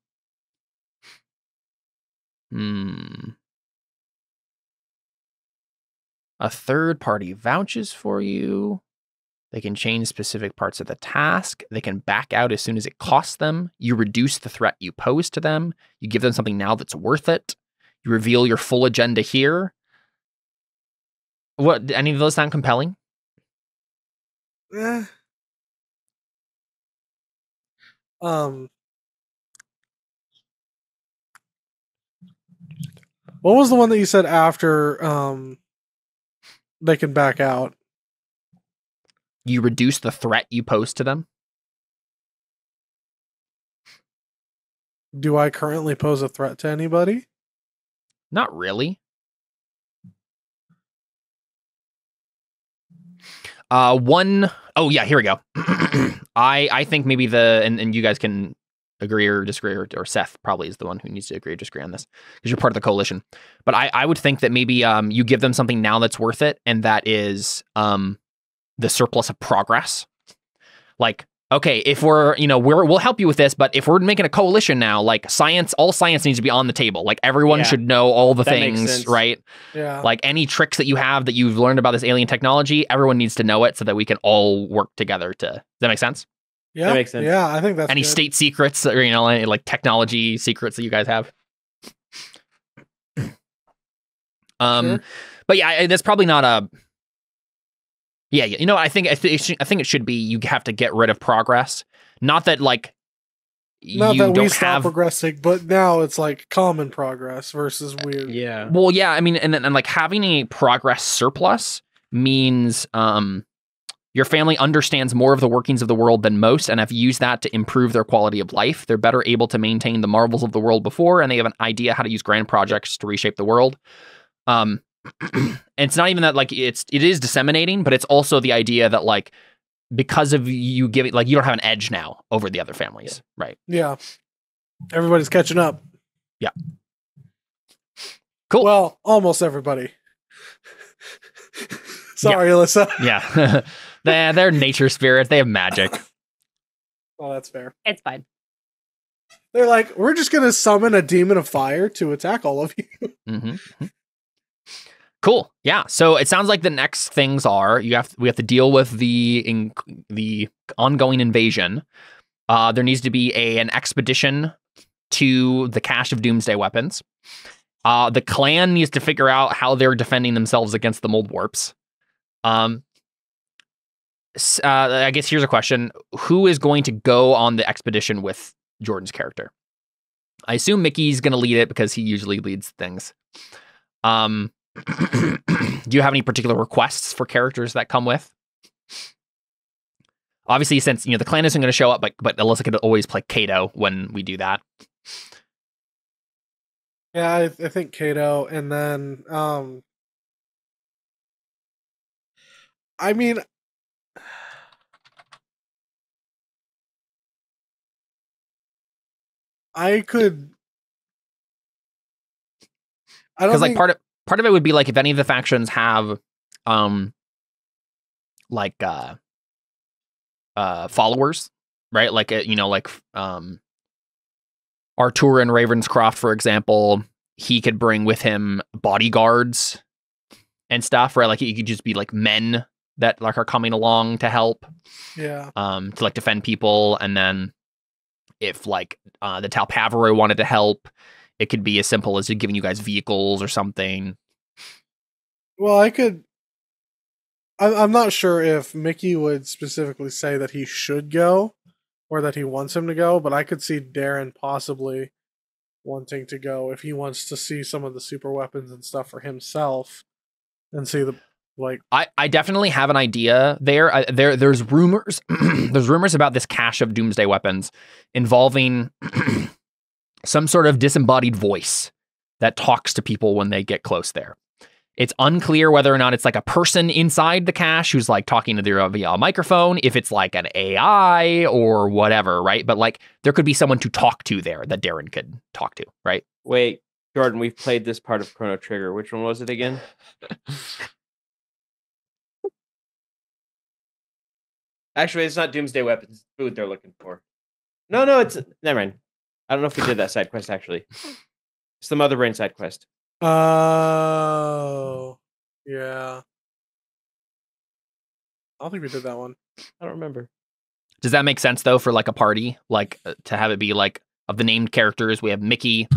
Speaker 1: third party vouches for you. They can change specific parts of the task. They can back out as soon as it costs them. You reduce the threat you pose to them. You give them something now that's worth it. You reveal your full agenda here. What? Any of those sound compelling?
Speaker 4: What was the one that you said after they can back out?
Speaker 1: You reduce the threat you pose to them.
Speaker 4: Do I currently pose a threat to anybody?
Speaker 1: Not really. Oh yeah, here we go. I think maybe and you guys can agree or disagree, or Seth probably is the one who needs to agree or disagree on this because you're part of the coalition. But I would think that maybe you give them something now that's worth it, and that is the surplus of progress. Like, okay, if we'll help you with this, but if we're making a coalition now, like all science needs to be on the table. Like everyone should know all the things, right?
Speaker 4: Yeah.
Speaker 1: Like any tricks that you have that you've learned about this alien technology, everyone needs to know it so that we can all work together to. Does that make sense?
Speaker 4: Yeah,
Speaker 5: that makes sense.
Speaker 4: Yeah, I think that's
Speaker 1: any
Speaker 4: good.
Speaker 1: state secrets or any like technology secrets that you guys have.
Speaker 4: Sure.
Speaker 1: But yeah, that's probably not a. Yeah, I think it should be you have to get rid of progress. Not that like
Speaker 4: not
Speaker 1: you
Speaker 4: that
Speaker 1: don't
Speaker 4: we stop
Speaker 1: have
Speaker 4: progressing, but now it's like common progress versus weird.
Speaker 5: Yeah.
Speaker 1: Well, yeah, I mean, and like having a progress surplus means your family understands more of the workings of the world than most and have used that to improve their quality of life. They're better able to maintain the marvels of the world before, and they have an idea how to use grand projects to reshape the world. It's not even that like it is disseminating, but it's also the idea that like because of you giving, like you don't have an edge now over the other families, right?
Speaker 4: Yeah. Everybody's catching up.
Speaker 1: Yeah. Cool.
Speaker 4: Well, almost everybody. Sorry, Alyssa.
Speaker 1: Yeah. They're nature spirits. They have magic.
Speaker 4: Oh, that's fair.
Speaker 3: It's fine.
Speaker 4: They're like, we're just going to summon a demon of fire to attack all of you.
Speaker 1: Mm-hmm. Cool. Yeah. So it sounds like the next things are we have to deal with the ongoing invasion. There needs to be an expedition to the cache of doomsday weapons. The clan needs to figure out how they're defending themselves against the mouldwarps. I guess here's a question: who is going to go on the expedition with Jordan's character? I assume Mickey's going to lead it because he usually leads things. Do you have any particular requests for characters that come with? Obviously, since the clan isn't going to show up, but Alyssa could always play Kato when we do that.
Speaker 4: Yeah, I think Kato, and then I mean, I could. I don't
Speaker 1: Because like
Speaker 4: think,
Speaker 1: part of it would be like if any of the factions have followers, right? Like Artur and Ravenscroft, for example, he could bring with him bodyguards and stuff, right? Like he could just be like men that like are coming along to help,
Speaker 4: yeah.
Speaker 1: to like defend people. And then if like the Talpavaroi wanted to help, it could be as simple as giving you guys vehicles or something.
Speaker 4: Well, I could. I'm not sure if Mickey would specifically say that he should go or that he wants him to go, but I could see Darren possibly wanting to go if he wants to see some of the super weapons and stuff for himself and see the like.
Speaker 1: I definitely have an idea there. There's rumors. There's rumors about this cache of doomsday weapons involving some sort of disembodied voice that talks to people when they get close there. It's unclear whether or not it's like a person inside the cache who's like talking to their via a microphone, if it's like an AI or whatever, right? But like there could be someone to talk to there that Darren could talk to, right?
Speaker 5: Wait, Jordan, we've played this part of Chrono Trigger. Which one was it again? Actually, it's not Doomsday Weapons. It's food they're looking for. No, it's... Never mind. I don't know if we did that side quest, actually. It's the Mother Brain side quest.
Speaker 4: Oh, yeah. I don't think we did that one.
Speaker 5: I don't remember.
Speaker 1: Does that make sense though for like a party, like to have it be like of the named characters? We have Mickey,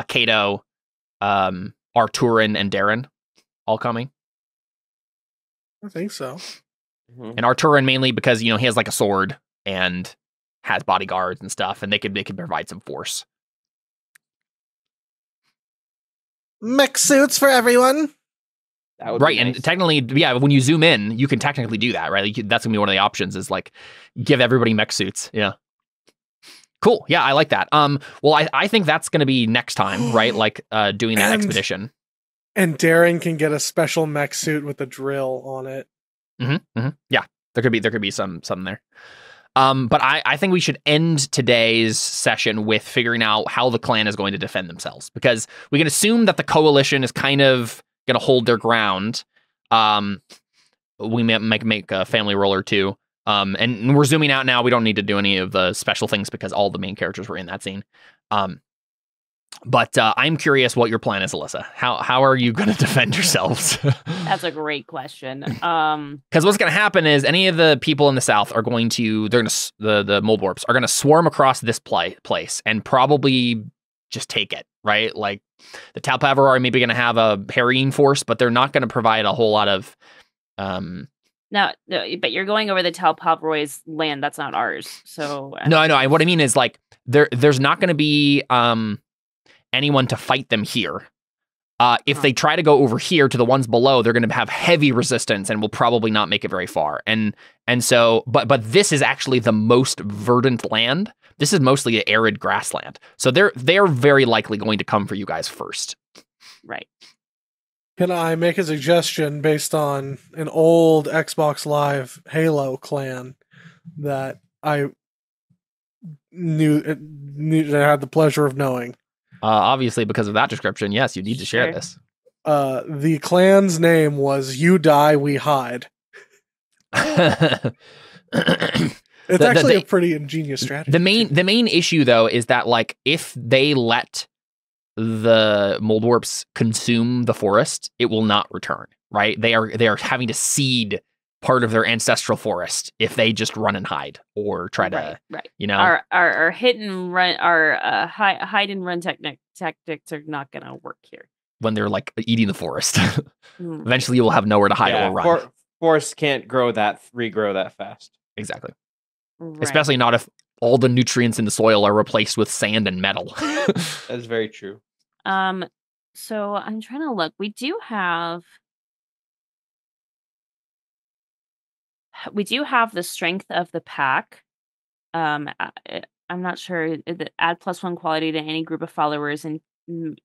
Speaker 1: Kato, Arturin, and Darren all coming.
Speaker 4: I think so.
Speaker 5: Mm-hmm.
Speaker 1: And Arturin mainly because he has like a sword and has bodyguards and stuff, and they could provide some force.
Speaker 4: Mech suits for everyone.
Speaker 5: That would
Speaker 1: Right,
Speaker 5: be nice.
Speaker 1: and technically, yeah, when you zoom in, you can technically do that, right? Like, that's gonna be one of the options is like give everybody mech suits. Yeah. Cool. Yeah, I like that. Well, I think that's gonna be next time, right? Like doing that expedition.
Speaker 4: And Darren can get a special mech suit with a drill on it.
Speaker 1: Yeah, there could be some there. But I think we should end today's session with figuring out how the clan is going to defend themselves, because we can assume that the coalition is kind of going to hold their ground. We may make a family roll or two. And we're zooming out now. We don't need to do any of the special things because all the main characters were in that scene. But I'm curious what your plan is, Alyssa. How are you going to defend yourselves?
Speaker 3: That's a great question.
Speaker 1: Because what's going to happen is any of the people in the south are going to the mouldwarps are going to swarm across this place and probably just take it, right? Like the Talpavaroi are maybe going to have a harrying force, but they're not going to provide a whole lot of.
Speaker 3: No, but you're going over the Talpavaroj's land. That's not ours. So
Speaker 1: No, I know. What I mean is like there's not going to be anyone to fight them here. If they try to go over here to the ones below, they're going to have heavy resistance and will probably not make it very far. And so, but this is actually the most verdant land. This is mostly an arid grassland. So they're very likely going to come for you guys first.
Speaker 3: Right.
Speaker 4: Can I make a suggestion based on an old Xbox Live Halo clan that I knew that I had the pleasure of knowing?
Speaker 1: Obviously, because of that description, yes, you need to share
Speaker 3: Sure.
Speaker 1: this.
Speaker 4: The clan's name was "You Die, We Hide." It's actually a pretty ingenious strategy.
Speaker 1: The main issue though is that like if they let the mouldwarps consume the forest, it will not return. Right? They are having to seed part of their ancestral forest if they just run and hide or try to, you know,
Speaker 3: our hit and run, our hide and run tactics are not going to work here.
Speaker 1: When they're like eating the forest, eventually you will have nowhere to hide or run.
Speaker 5: Forest can't regrow that fast.
Speaker 1: Exactly. Especially not if all the nutrients in the soil are replaced with sand and metal.
Speaker 5: That's very true.
Speaker 3: So I'm trying to look. We do have the strength of the pack. I'm not sure. Add +1 quality to any group of followers and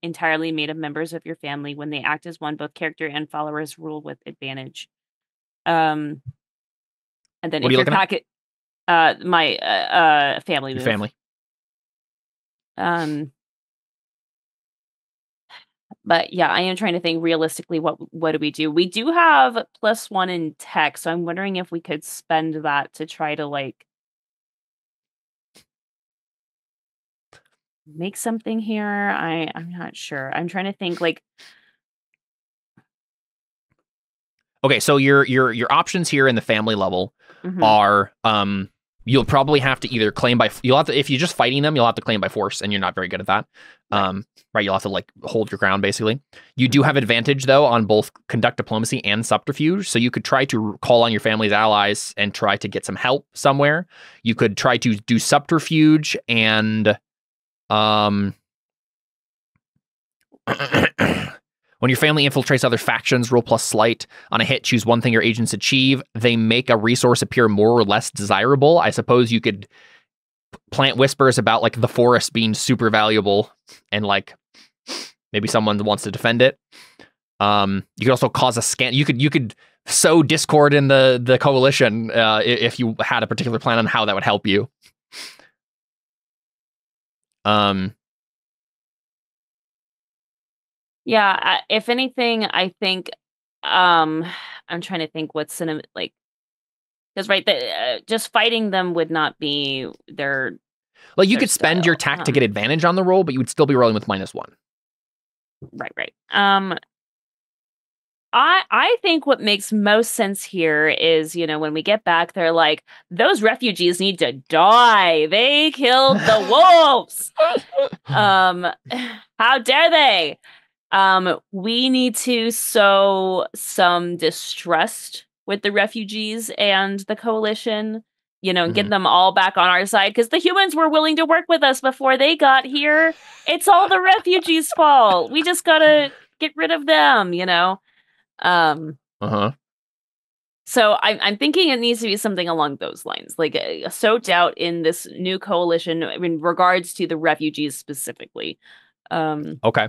Speaker 3: entirely made of members of your family. When they act as one, both character and followers rule with advantage. And then
Speaker 1: what
Speaker 3: if
Speaker 1: are you
Speaker 3: your packet, my family move.
Speaker 1: Family.
Speaker 3: But yeah, I am trying to think realistically. What do we do? We do have +1 in tech, so I'm wondering if we could spend that to try to like make something here. I'm not sure. I'm trying to think like.
Speaker 1: Okay, so your options here in the family level are you'll probably have to either claim by if you're just fighting them, you'll have to claim by force, and you're not very good at that. Right, you'll have to like hold your ground basically. You do have advantage though on both conduct diplomacy and subterfuge, so you could try to call on your family's allies and try to get some help somewhere. You could try to do subterfuge and when your family infiltrates other factions, roll + sleight. On a hit, choose one thing your agents achieve. They make a resource appear more or less desirable. I suppose you could plant whispers about like the forest being super valuable and like maybe someone wants to defend it. You could also cause a scan. You could sow discord in the coalition if you had a particular plan on how that would help you.
Speaker 3: Yeah, if anything, I think I'm trying to think what's like, because just fighting them would not be their.
Speaker 1: Like you could spend your tact to get advantage on the roll, but you would still be rolling with -1.
Speaker 3: Right. I think what makes most sense here is, when we get back, they're like, those refugees need to die. They killed the wolves. How dare they? We need to sow some distrust with the refugees and the coalition, and get them all back on our side, because the humans were willing to work with us before they got here. It's all the refugees' fault. We just gotta get rid of them, So I'm thinking it needs to be something along those lines, like sow doubt in this new coalition in regards to the refugees specifically.
Speaker 1: Okay.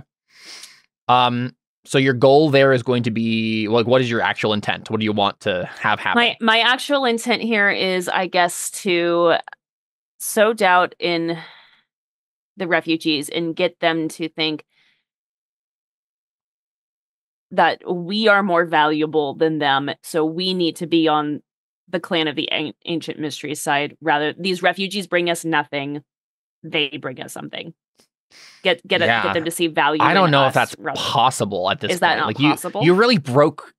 Speaker 1: So your goal there is going to be like, what is your actual intent? What do you want to have happen?
Speaker 3: My actual intent here is, I guess, to sow doubt in the refugees and get them to think that we are more valuable than them, so we need to be on the clan of the ancient mysteries side. Rather, these refugees bring us nothing; they bring us something. Get them to see value.
Speaker 1: I don't know if that's possible at this point.
Speaker 3: Is that not possible?
Speaker 1: You really broke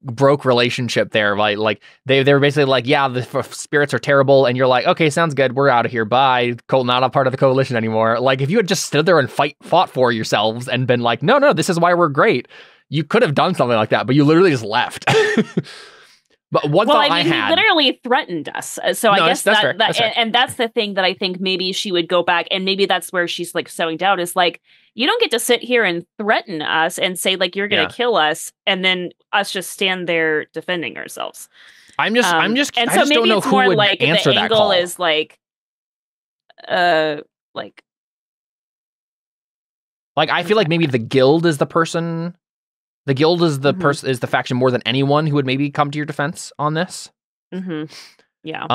Speaker 1: relationship there. Like they were basically like, yeah, the spirits are terrible, and you're like, okay, sounds good. We're out of here. Bye. Not a part of the coalition anymore. Like if you had just stood there and fought for yourselves and been like, no, this is why we're great. You could have done something like that, but you literally just left. But one thought I had,
Speaker 3: he literally threatened us. So I guess that's fair. And that's the thing that I think maybe she would go back, and maybe that's where she's like sowing doubt, is like, you don't get to sit here and threaten us and say like you're going to kill us, and then us just stand there defending ourselves.
Speaker 1: And so
Speaker 3: I just maybe
Speaker 1: don't know
Speaker 3: it's
Speaker 1: who
Speaker 3: more
Speaker 1: would
Speaker 3: like
Speaker 1: answer
Speaker 3: the
Speaker 1: that
Speaker 3: angle
Speaker 1: call.
Speaker 3: is like, like
Speaker 1: I feel like maybe the guild is the person. The guild is the person, is the faction more than anyone who would maybe come to your defense on this.
Speaker 3: Yeah.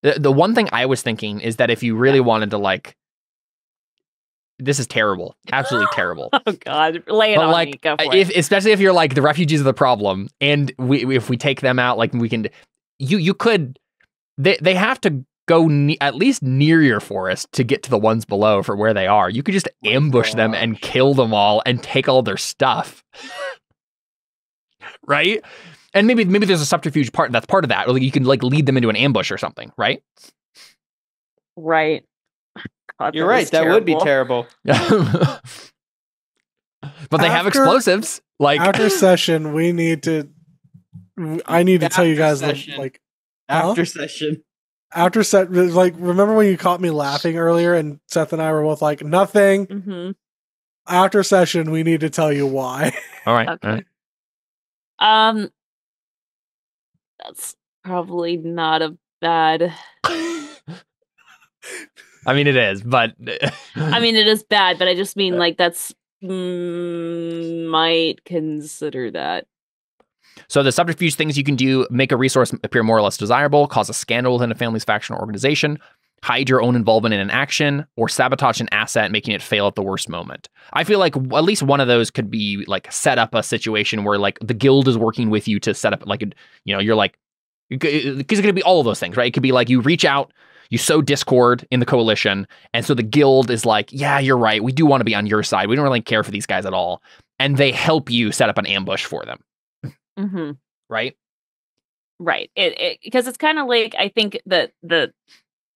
Speaker 1: The one thing I was thinking is that if you really wanted to like, this is terrible, absolutely terrible.
Speaker 3: Oh God, lay it on me. Go for it.
Speaker 1: Especially if you're like the refugees are the problem, and if we take them out, like we can, you could, they have to go at least near your forest to get to the ones below for where they are. You could just ambush them and kill them all and take all their stuff. Right? And maybe there's a subterfuge part that's part of that. Or like you can like lead them into an ambush or something, right?
Speaker 3: Right. God,
Speaker 5: You're right. That would be terrible.
Speaker 1: But they have explosives. Like
Speaker 4: after session, I need to tell you guys
Speaker 5: after session.
Speaker 4: After set, like, remember when you caught me laughing earlier and Seth and I were both like, nothing.
Speaker 3: Mm-hmm.
Speaker 4: After session, we need to tell you why.
Speaker 1: All right.
Speaker 3: Okay.
Speaker 1: All right.
Speaker 3: That's probably not a bad.
Speaker 1: I mean, it is, but
Speaker 3: I mean, it is bad, but I just mean like that's might consider that.
Speaker 1: So the subterfuge things you can do: make a resource appear more or less desirable, cause a scandal within a family's faction or organization, hide your own involvement in an action, or sabotage an asset, making it fail at the worst moment. I feel like at least one of those could be like set up a situation where like the guild is working with you to set up like, you're like, because it's going to be all of those things, right? It could be like you reach out, you sow discord in the coalition, and so the guild is like, yeah, you're right. We do want to be on your side. We don't really care for these guys at all. And they help you set up an ambush for them.
Speaker 3: Mm-hmm.
Speaker 1: Right?
Speaker 3: Right. Because it's kind of like, I think that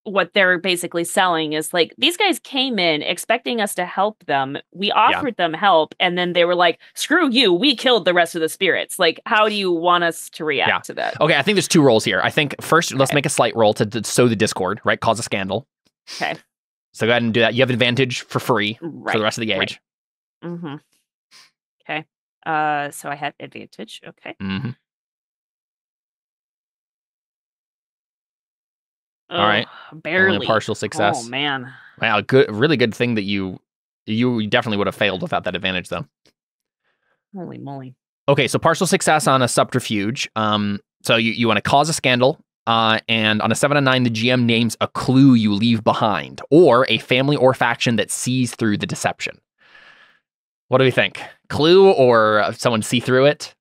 Speaker 3: what they're basically selling is like, these guys came in expecting us to help them. We offered them help, and then they were like, screw you, we killed the rest of the spirits. Like, how do you want us to react to that?
Speaker 1: Okay, I think there's two roles here. I think first, let's make a slight roll to sow the discord, right? Cause a scandal.
Speaker 3: Okay.
Speaker 1: So go ahead and do that. You have advantage for free for the rest of the age.
Speaker 3: Right. Mm-hmm. Okay. So I had advantage. Okay.
Speaker 1: Mm-hmm.
Speaker 3: Oh,
Speaker 1: all right.
Speaker 3: Barely.
Speaker 1: Only a partial success.
Speaker 3: Oh man.
Speaker 1: Wow, good, really good thing that you definitely would have failed without that advantage, though.
Speaker 3: Holy moly.
Speaker 1: Okay, so partial success on a subterfuge. So you want to cause a scandal, and on a 7 and 9, the GM names a clue you leave behind, or a family or faction that sees through the deception. What do we think? Clue or someone see through it?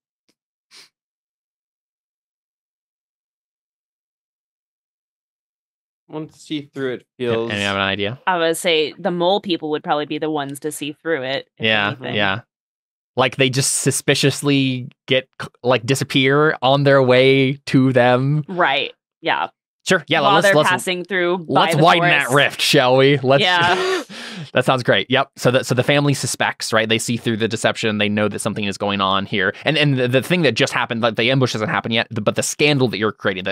Speaker 5: Once to see through it feels.
Speaker 1: And you have an idea?
Speaker 3: I would say the mole people would probably be the ones to see through it.
Speaker 1: Yeah,
Speaker 3: anything.
Speaker 1: yeah. Like they just suspiciously disappear on their way to them.
Speaker 3: Right. Yeah.
Speaker 1: Sure. Yeah.
Speaker 3: While they're passing through.
Speaker 1: Let's
Speaker 3: by the
Speaker 1: widen
Speaker 3: forest.
Speaker 1: that rift, shall we?
Speaker 3: Yeah.
Speaker 1: That sounds great. Yep. So the family suspects, right? They see through the deception. They know that something is going on here. And the thing that just happened, like the ambush hasn't happened yet, but the scandal that you're creating,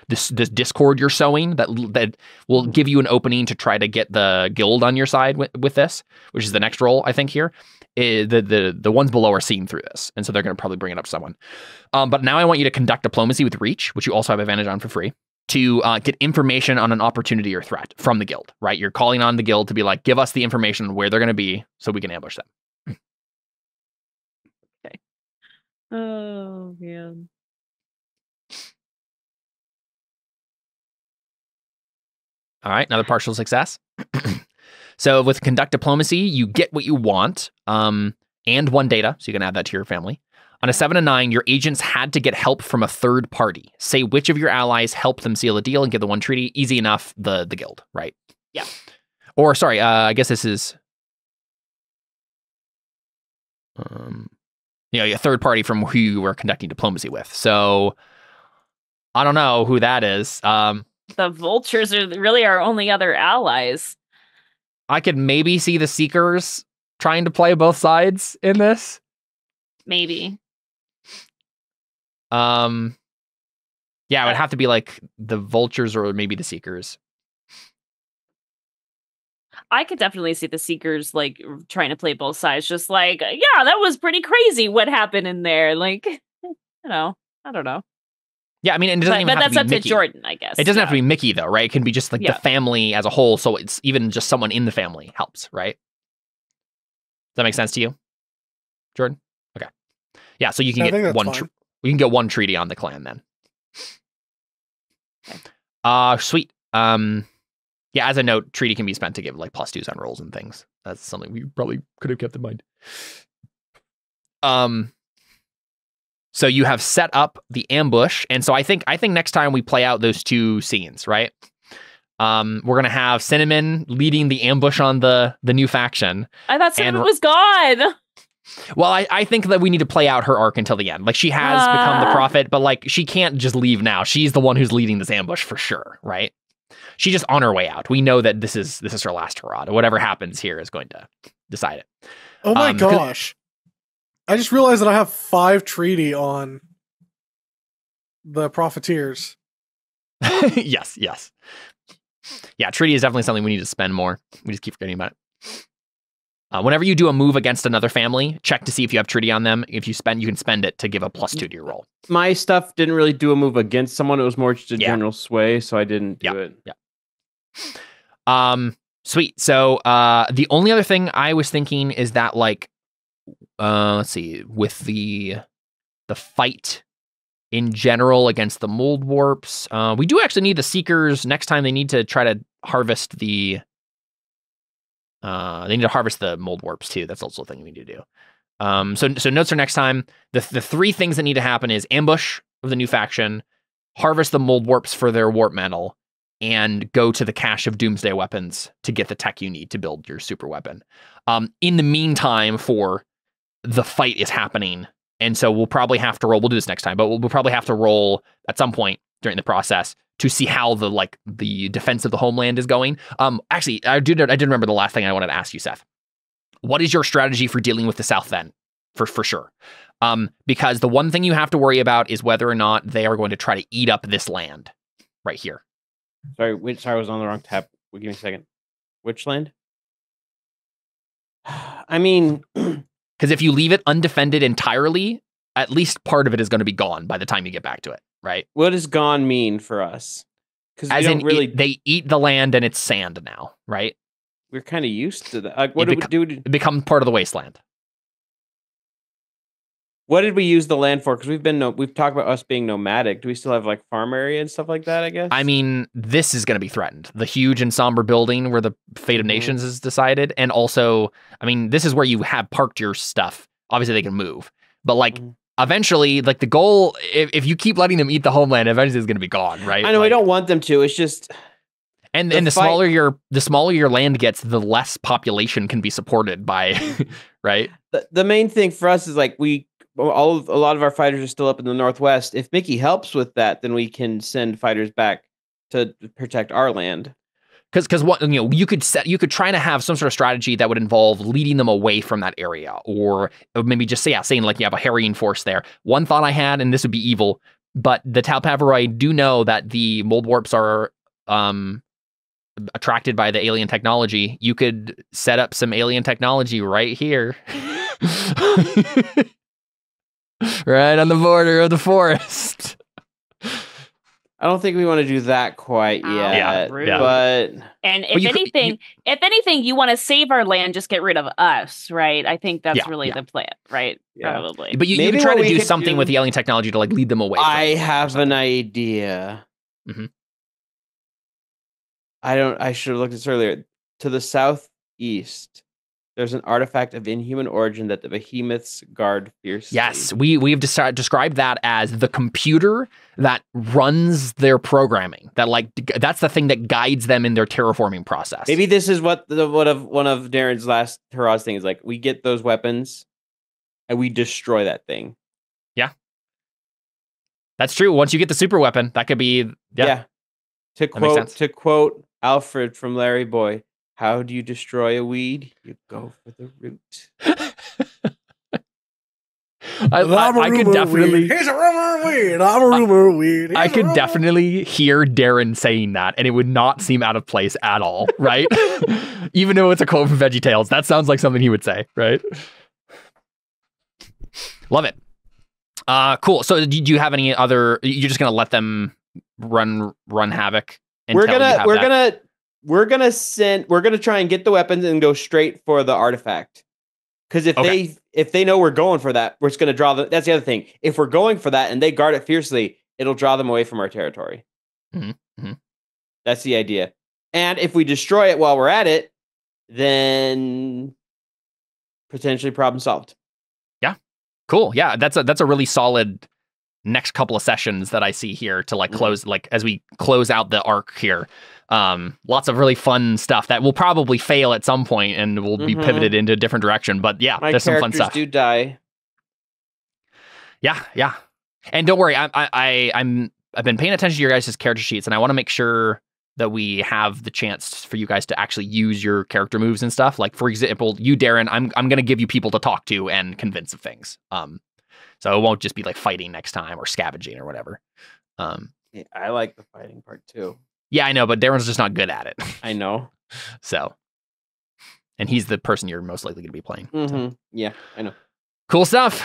Speaker 1: this discord you're sowing, that will give you an opening to try to get the guild on your side with this, which is the next role, I think, here. The ones below are seeing through this, and so they're going to probably bring it up to someone. But now I want you to conduct diplomacy with reach, which you also have advantage on for free, to get information on an opportunity or threat from the guild, right? You're calling on the guild to be like, give us the information on where they're going to be so we can ambush them.
Speaker 3: Okay. Oh, man.
Speaker 1: All right, another partial success. So with conduct diplomacy, you get what you want, and 1 data, so you can add that to your family. On a 7 and 9, your agents had to get help from a third party. Say which of your allies helped them seal a deal and give the 1 treaty. Easy enough, the guild, right?
Speaker 3: Yeah.
Speaker 1: Or sorry, I guess this is a third party from who you were conducting diplomacy with. So I don't know who that is.
Speaker 3: The vultures are really our only other allies.
Speaker 1: I could maybe see the Seekers trying to play both sides in this.
Speaker 3: Maybe.
Speaker 1: Yeah, it would have to be like the vultures or maybe the Seekers.
Speaker 3: I could definitely see the Seekers like trying to play both sides, just like, yeah, that was pretty crazy what happened in there. Like, I don't know.
Speaker 1: Yeah, I mean, and it doesn't even have
Speaker 3: that's
Speaker 1: to be
Speaker 3: up
Speaker 1: Mickey.
Speaker 3: to Jordan, I guess.
Speaker 1: It doesn't have to be Mickey though, right? It can be just like
Speaker 3: Yeah.
Speaker 1: the family as a whole. So it's even just someone in the family helps, right? Does that make sense to you, Jordan? Okay. Yeah, so you can
Speaker 4: I think
Speaker 1: get
Speaker 4: that's fine.
Speaker 1: you can get 1 treaty on the clan then.
Speaker 3: Okay.
Speaker 1: Sweet. Yeah, as a note, treaty can be spent to give like +2s on rolls and things. That's something we probably could have kept in mind. So you have set up the ambush, and so I think next time we play out those 2 scenes, right? We're gonna have Cinnamon leading the ambush on the new faction.
Speaker 3: I thought Cinnamon was gone.
Speaker 1: Well, I think that we need to play out her arc until the end. Like, she has become the prophet, but like, she can't just leave now. She's the one who's leading this ambush for sure, right? She's just on her way out. We know that this is her last hurrah. Whatever happens here is going to decide it.
Speaker 4: Oh my gosh. I just realized that I have 5 treaty on the profiteers.
Speaker 1: Yes. Yeah, treaty is definitely something we need to spend more. We just keep forgetting about it. Whenever you do a move against another family, check to see if you have treaty on them. If you can spend it to give a +2 to your roll.
Speaker 5: My stuff didn't really do a move against someone. It was more just a general sway, so I didn't do it.
Speaker 1: Yeah. Sweet. So the only other thing I was thinking is that, like, let's see, with the fight in general against the mouldwarps, we do actually need the Seekers next time. They need to try to harvest the mouldwarps too. That's also a thing we need to do. So notes are next time. The 3 things that need to happen is ambush of the new faction, harvest the mouldwarps for their warp metal, and go to the cache of doomsday weapons to get the tech you need to build your super weapon. In the meantime, the fight is happening, and so we'll probably have to roll. We'll do this next time, but we'll probably have to roll at some point during the process to see how the defense of the homeland is going. Actually, I did remember the last thing I wanted to ask you, Seth. What is your strategy for dealing with the South then? For sure. Because the one thing you have to worry about is whether or not they are going to try to eat up this land right here.
Speaker 5: Sorry, I was on the wrong tab. Give me a second. Which land? I mean,
Speaker 1: because if you leave it undefended entirely, at least part of it is going to be gone by the time you get back to it, right?
Speaker 5: What does gone mean for us? Because
Speaker 1: as in, they eat the land and it's sand now, right?
Speaker 5: We're kind of used to that. Like, what did we do?
Speaker 1: It becomes part of the wasteland.
Speaker 5: What did we use the land for? Because we've talked about us being nomadic. Do we still have like farm area and stuff like that, I guess?
Speaker 1: I mean, this is going to be threatened. The huge and somber building where the fate of nations is decided. And also, I mean, this is where you have parked your stuff. Obviously, they can move. But like, eventually, like the goal, if you keep letting them eat the homeland, eventually it's going to be gone, right?
Speaker 5: I know,
Speaker 1: like,
Speaker 5: I don't want them to. It's just...
Speaker 1: And the smaller your land gets, the less population can be supported by, right?
Speaker 5: The main thing for us is like a lot of our fighters are still up in the Northwest. If Mickey helps with that, then we can send fighters back to protect our land.
Speaker 1: Because what you could try to have some sort of strategy that would involve leading them away from that area, or maybe just saying like you have a harrying force there. One thought I had, and this would be evil, but the Talpavaroi do know that the mouldwarps are attracted by the alien technology. You could set up some alien technology right here. Right on the border of the forest.
Speaker 5: I don't think we want to do that quite yet. But
Speaker 3: if anything, you want to save our land, just get rid of us, right? I think that's really the plan, right? Yeah. Probably.
Speaker 1: But you could try to do something with the alien technology to like lead them away.
Speaker 5: I have an idea.
Speaker 1: Mm-hmm.
Speaker 5: I should have looked at this earlier. To the southeast, there's an artifact of inhuman origin that the behemoths guard fiercely.
Speaker 1: Yes, we've described that as the computer that runs their programming. That's the thing that guides them in their terraforming process.
Speaker 5: Maybe this is what one of Darren's last hurrahs thing is like. We get those weapons and we destroy that thing.
Speaker 1: Yeah, that's true. Once you get the super weapon, that could be
Speaker 5: To quote Alfred from Larry Boy, how do you destroy a weed? You go for the root.
Speaker 1: I could definitely.
Speaker 4: Here's a rumor of weed. I'm a rumor of weed.
Speaker 1: I could definitely hear Darren saying that, and it would not seem out of place at all, right? Even though it's a quote from VeggieTales, that sounds like something he would say, right? Love it. Cool. So, do you have any other? You're just gonna let them run havoc?
Speaker 5: We're gonna try and get the weapons and go straight for the artifact. Because if they know we're going for that, we're just gonna draw them. That's the other thing. If we're going for that and they guard it fiercely, it'll draw them away from our territory.
Speaker 1: Mm-hmm. Mm-hmm.
Speaker 5: That's the idea. And if we destroy it while we're at it, then potentially problem solved.
Speaker 1: Yeah. Cool. Yeah, that's a really solid next couple of sessions that I see here to like close, like as we close out the arc here. Lots of really fun stuff that will probably fail at some point and will be pivoted into a different direction. But yeah,
Speaker 5: My
Speaker 1: there's some fun
Speaker 5: characters
Speaker 1: stuff.
Speaker 5: do die.
Speaker 1: Yeah. And don't worry, I've been paying attention to your guys' character sheets, and I want to make sure that we have the chance for you guys to actually use your character moves and stuff. Like for example, you, Darren, I'm going to give you people to talk to and convince of things. So it won't just be like fighting next time or scavenging or whatever.
Speaker 5: Yeah, I like the fighting part too.
Speaker 1: Yeah, I know, but Darren's just not good at it.
Speaker 5: I know.
Speaker 1: So, and he's the person you're most likely going to be playing. So.
Speaker 5: Yeah, I know.
Speaker 1: Cool stuff.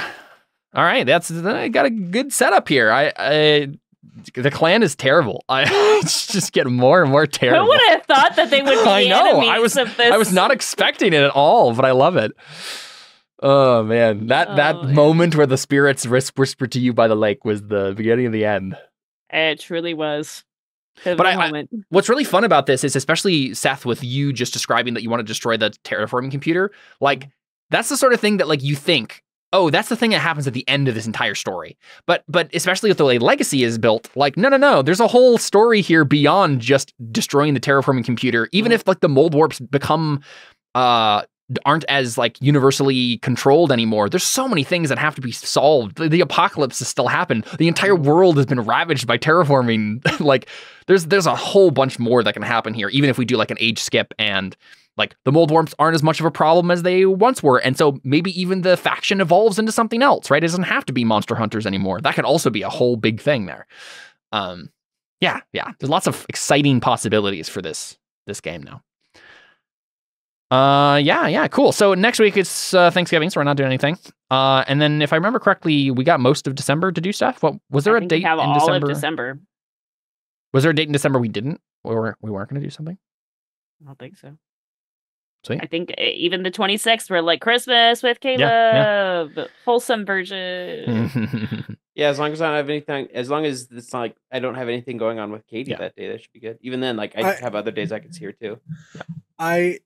Speaker 1: All right, I got a good setup here. The clan is terrible. It's just getting more and more terrible.
Speaker 3: Who would have thought that they would be
Speaker 1: I know.
Speaker 3: enemies of this?
Speaker 1: I was not expecting it at all, but I love it. Oh man, that moment where the spirits whispered to you by the lake was the beginning of the end.
Speaker 3: It truly was.
Speaker 1: But what's really fun about this is, especially Seth, with you just describing that you want to destroy the terraforming computer, like that's the sort of thing that like you think, oh, that's the thing that happens at the end of this entire story. But especially with the way Legacy is built, like, no, there's a whole story here beyond just destroying the terraforming computer. Even if like the mouldwarps become aren't as like universally controlled anymore, there's so many things that have to be solved. The apocalypse has still happened. The entire world has been ravaged by terraforming. Like there's a whole bunch more that can happen here, even if we do like an age skip, and like the mouldwarps aren't as much of a problem as they once were. And so maybe even the faction evolves into something else, right? It doesn't have to be monster hunters anymore. That could also be a whole big thing there. Yeah. There's lots of exciting possibilities for this game now. Yeah, cool. So next week it's Thanksgiving, so we're not doing anything. And then if I remember correctly, we got most of December to do stuff. What was there a date
Speaker 3: have
Speaker 1: in
Speaker 3: all
Speaker 1: December?
Speaker 3: Of December?
Speaker 1: Was there a date in December we didn't? Or we weren't going to do something?
Speaker 3: I don't think so.
Speaker 1: Sweet.
Speaker 3: I think even the 26th we're like Christmas with Caleb,
Speaker 1: Yeah.
Speaker 3: wholesome version.
Speaker 5: Yeah, as long as I don't have anything, as long as it's not like I don't have anything going on with Katie that day, that should be good. Even then, like I have other days I can see her too.
Speaker 4: I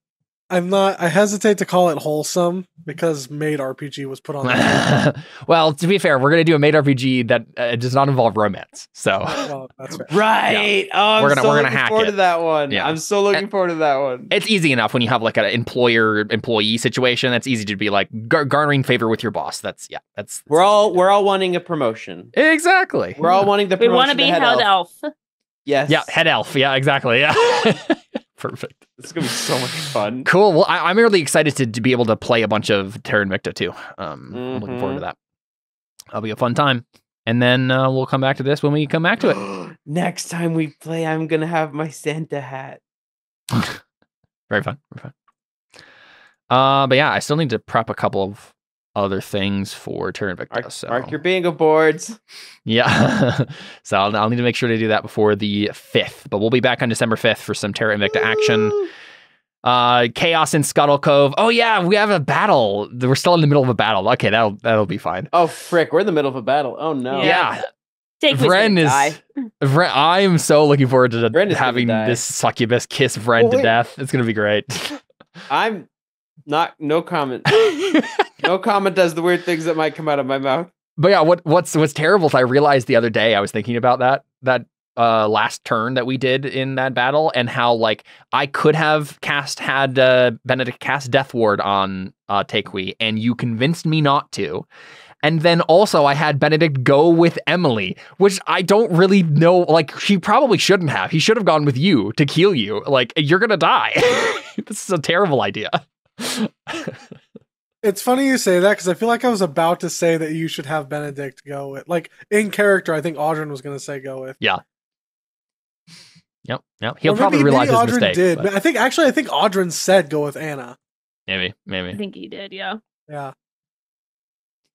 Speaker 4: hesitate to call it wholesome because Made RPG was put on the
Speaker 1: Well, to be fair, we're going to do a Made RPG that does not involve romance. So
Speaker 4: well, that's fair.
Speaker 5: Right.
Speaker 1: Yeah.
Speaker 5: Oh,
Speaker 1: we're gonna hack
Speaker 5: forward
Speaker 1: it.
Speaker 5: to that one.
Speaker 1: Yeah.
Speaker 5: I'm so looking forward to that one.
Speaker 1: It's easy enough when you have like an employer-employee situation. That's easy to be like garnering favor with your boss. That's
Speaker 5: we're all wanting a promotion.
Speaker 1: Exactly.
Speaker 5: We're all wanting the
Speaker 3: We
Speaker 5: promotion.
Speaker 3: want to be head elf.
Speaker 5: Yes.
Speaker 1: Yeah, head elf. Yeah, exactly. Yeah. Perfect.
Speaker 5: It's gonna be so much fun.
Speaker 1: Cool. Well, I'm really excited to be able to play a bunch of Terra Invicta too. I'm looking forward to that. That'll be a fun time. And then we'll come back to this when we come back to it.
Speaker 5: Next time we play, I'm gonna have my Santa hat.
Speaker 1: Very fun. But yeah, I still need to prep a couple of other things for Terra Invicta.
Speaker 5: Mark your bingo boards.
Speaker 1: Yeah. So I'll need to make sure to do that before the 5th. But we'll be back on December 5th for some Terra Invicta action. Chaos in Scuttle Cove. Oh yeah, we have a battle. We're still in the middle of a battle. Okay, that'll be fine.
Speaker 5: Oh frick, we're in the middle of a battle. Oh no.
Speaker 1: Yeah.
Speaker 3: Vren
Speaker 1: Vren, I am so looking forward to having
Speaker 5: die.
Speaker 1: this succubus kiss Vren to death. It's gonna be great.
Speaker 5: I'm not. No comment. No comment as the weird things that might come out of my mouth.
Speaker 1: But yeah, what's terrible is I realized the other day I was thinking about that last turn that we did in that battle, and how like I could have had Benedict cast Death Ward on Takui, and you convinced me not to. And then also I had Benedict go with Emily, which I don't really know. Like, she probably shouldn't have. He should have gone with you to kill you. Like, you're going to die. This is a terrible idea.
Speaker 4: It's funny you say that because I feel like I was about to say that you should have Benedict go with. Like, in character, I think Audrin was going to say go with.
Speaker 1: Yeah. Yep. He'll probably realize his
Speaker 4: Audrin
Speaker 1: mistake.
Speaker 4: Did. But I think Audrin said go with Anna.
Speaker 1: Maybe.
Speaker 3: I think he did, yeah.
Speaker 4: Yeah.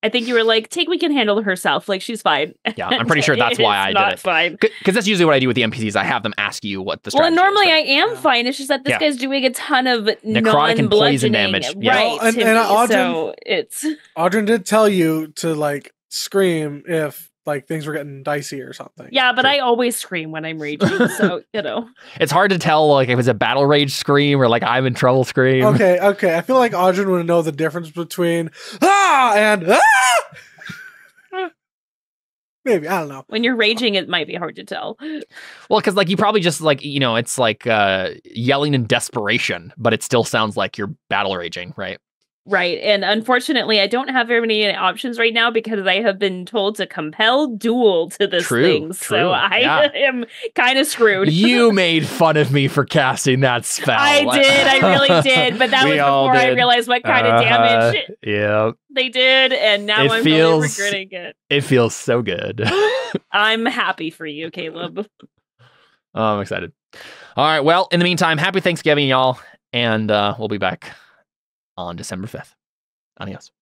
Speaker 3: I think you were like, we can handle herself. Like, she's fine.
Speaker 1: Yeah, I'm pretty sure that's why I did it.
Speaker 3: Fine.
Speaker 1: Because that's usually what I do with the NPCs. I have them ask you what the strategy
Speaker 3: normally
Speaker 1: is.
Speaker 3: I am fine. It's just that this guy's doing a ton of
Speaker 1: necrotic and poison damage. Yeah.
Speaker 3: Right.
Speaker 4: Well, and Audrin,
Speaker 3: so it's...
Speaker 4: Audrin did tell you to, like, scream if, like, things were getting dicey or something.
Speaker 3: Yeah, but I always scream when I'm raging, so, you know.
Speaker 1: It's hard to tell, like, if it's a battle rage scream or, like, I'm in trouble scream.
Speaker 4: Okay. I feel like Audrin would know the difference between, and, Maybe, I don't know.
Speaker 3: When you're raging, it might be hard to tell.
Speaker 1: Well, because like you probably just like, it's like yelling in desperation, but it still sounds like you're battle raging, right?
Speaker 3: Right. And unfortunately, I don't have very many options right now because I have been told to compel duel to this thing. So I am kind of screwed.
Speaker 1: You made fun of me for casting that spell.
Speaker 3: I did. I really did. But that was before I realized what kind of damage they did. And now I'm really regretting it.
Speaker 1: It feels so good.
Speaker 3: I'm happy for you, Caleb.
Speaker 1: Oh, I'm excited. All right. Well, in the meantime, happy Thanksgiving, y'all. And we'll be back on December 5th. Adios.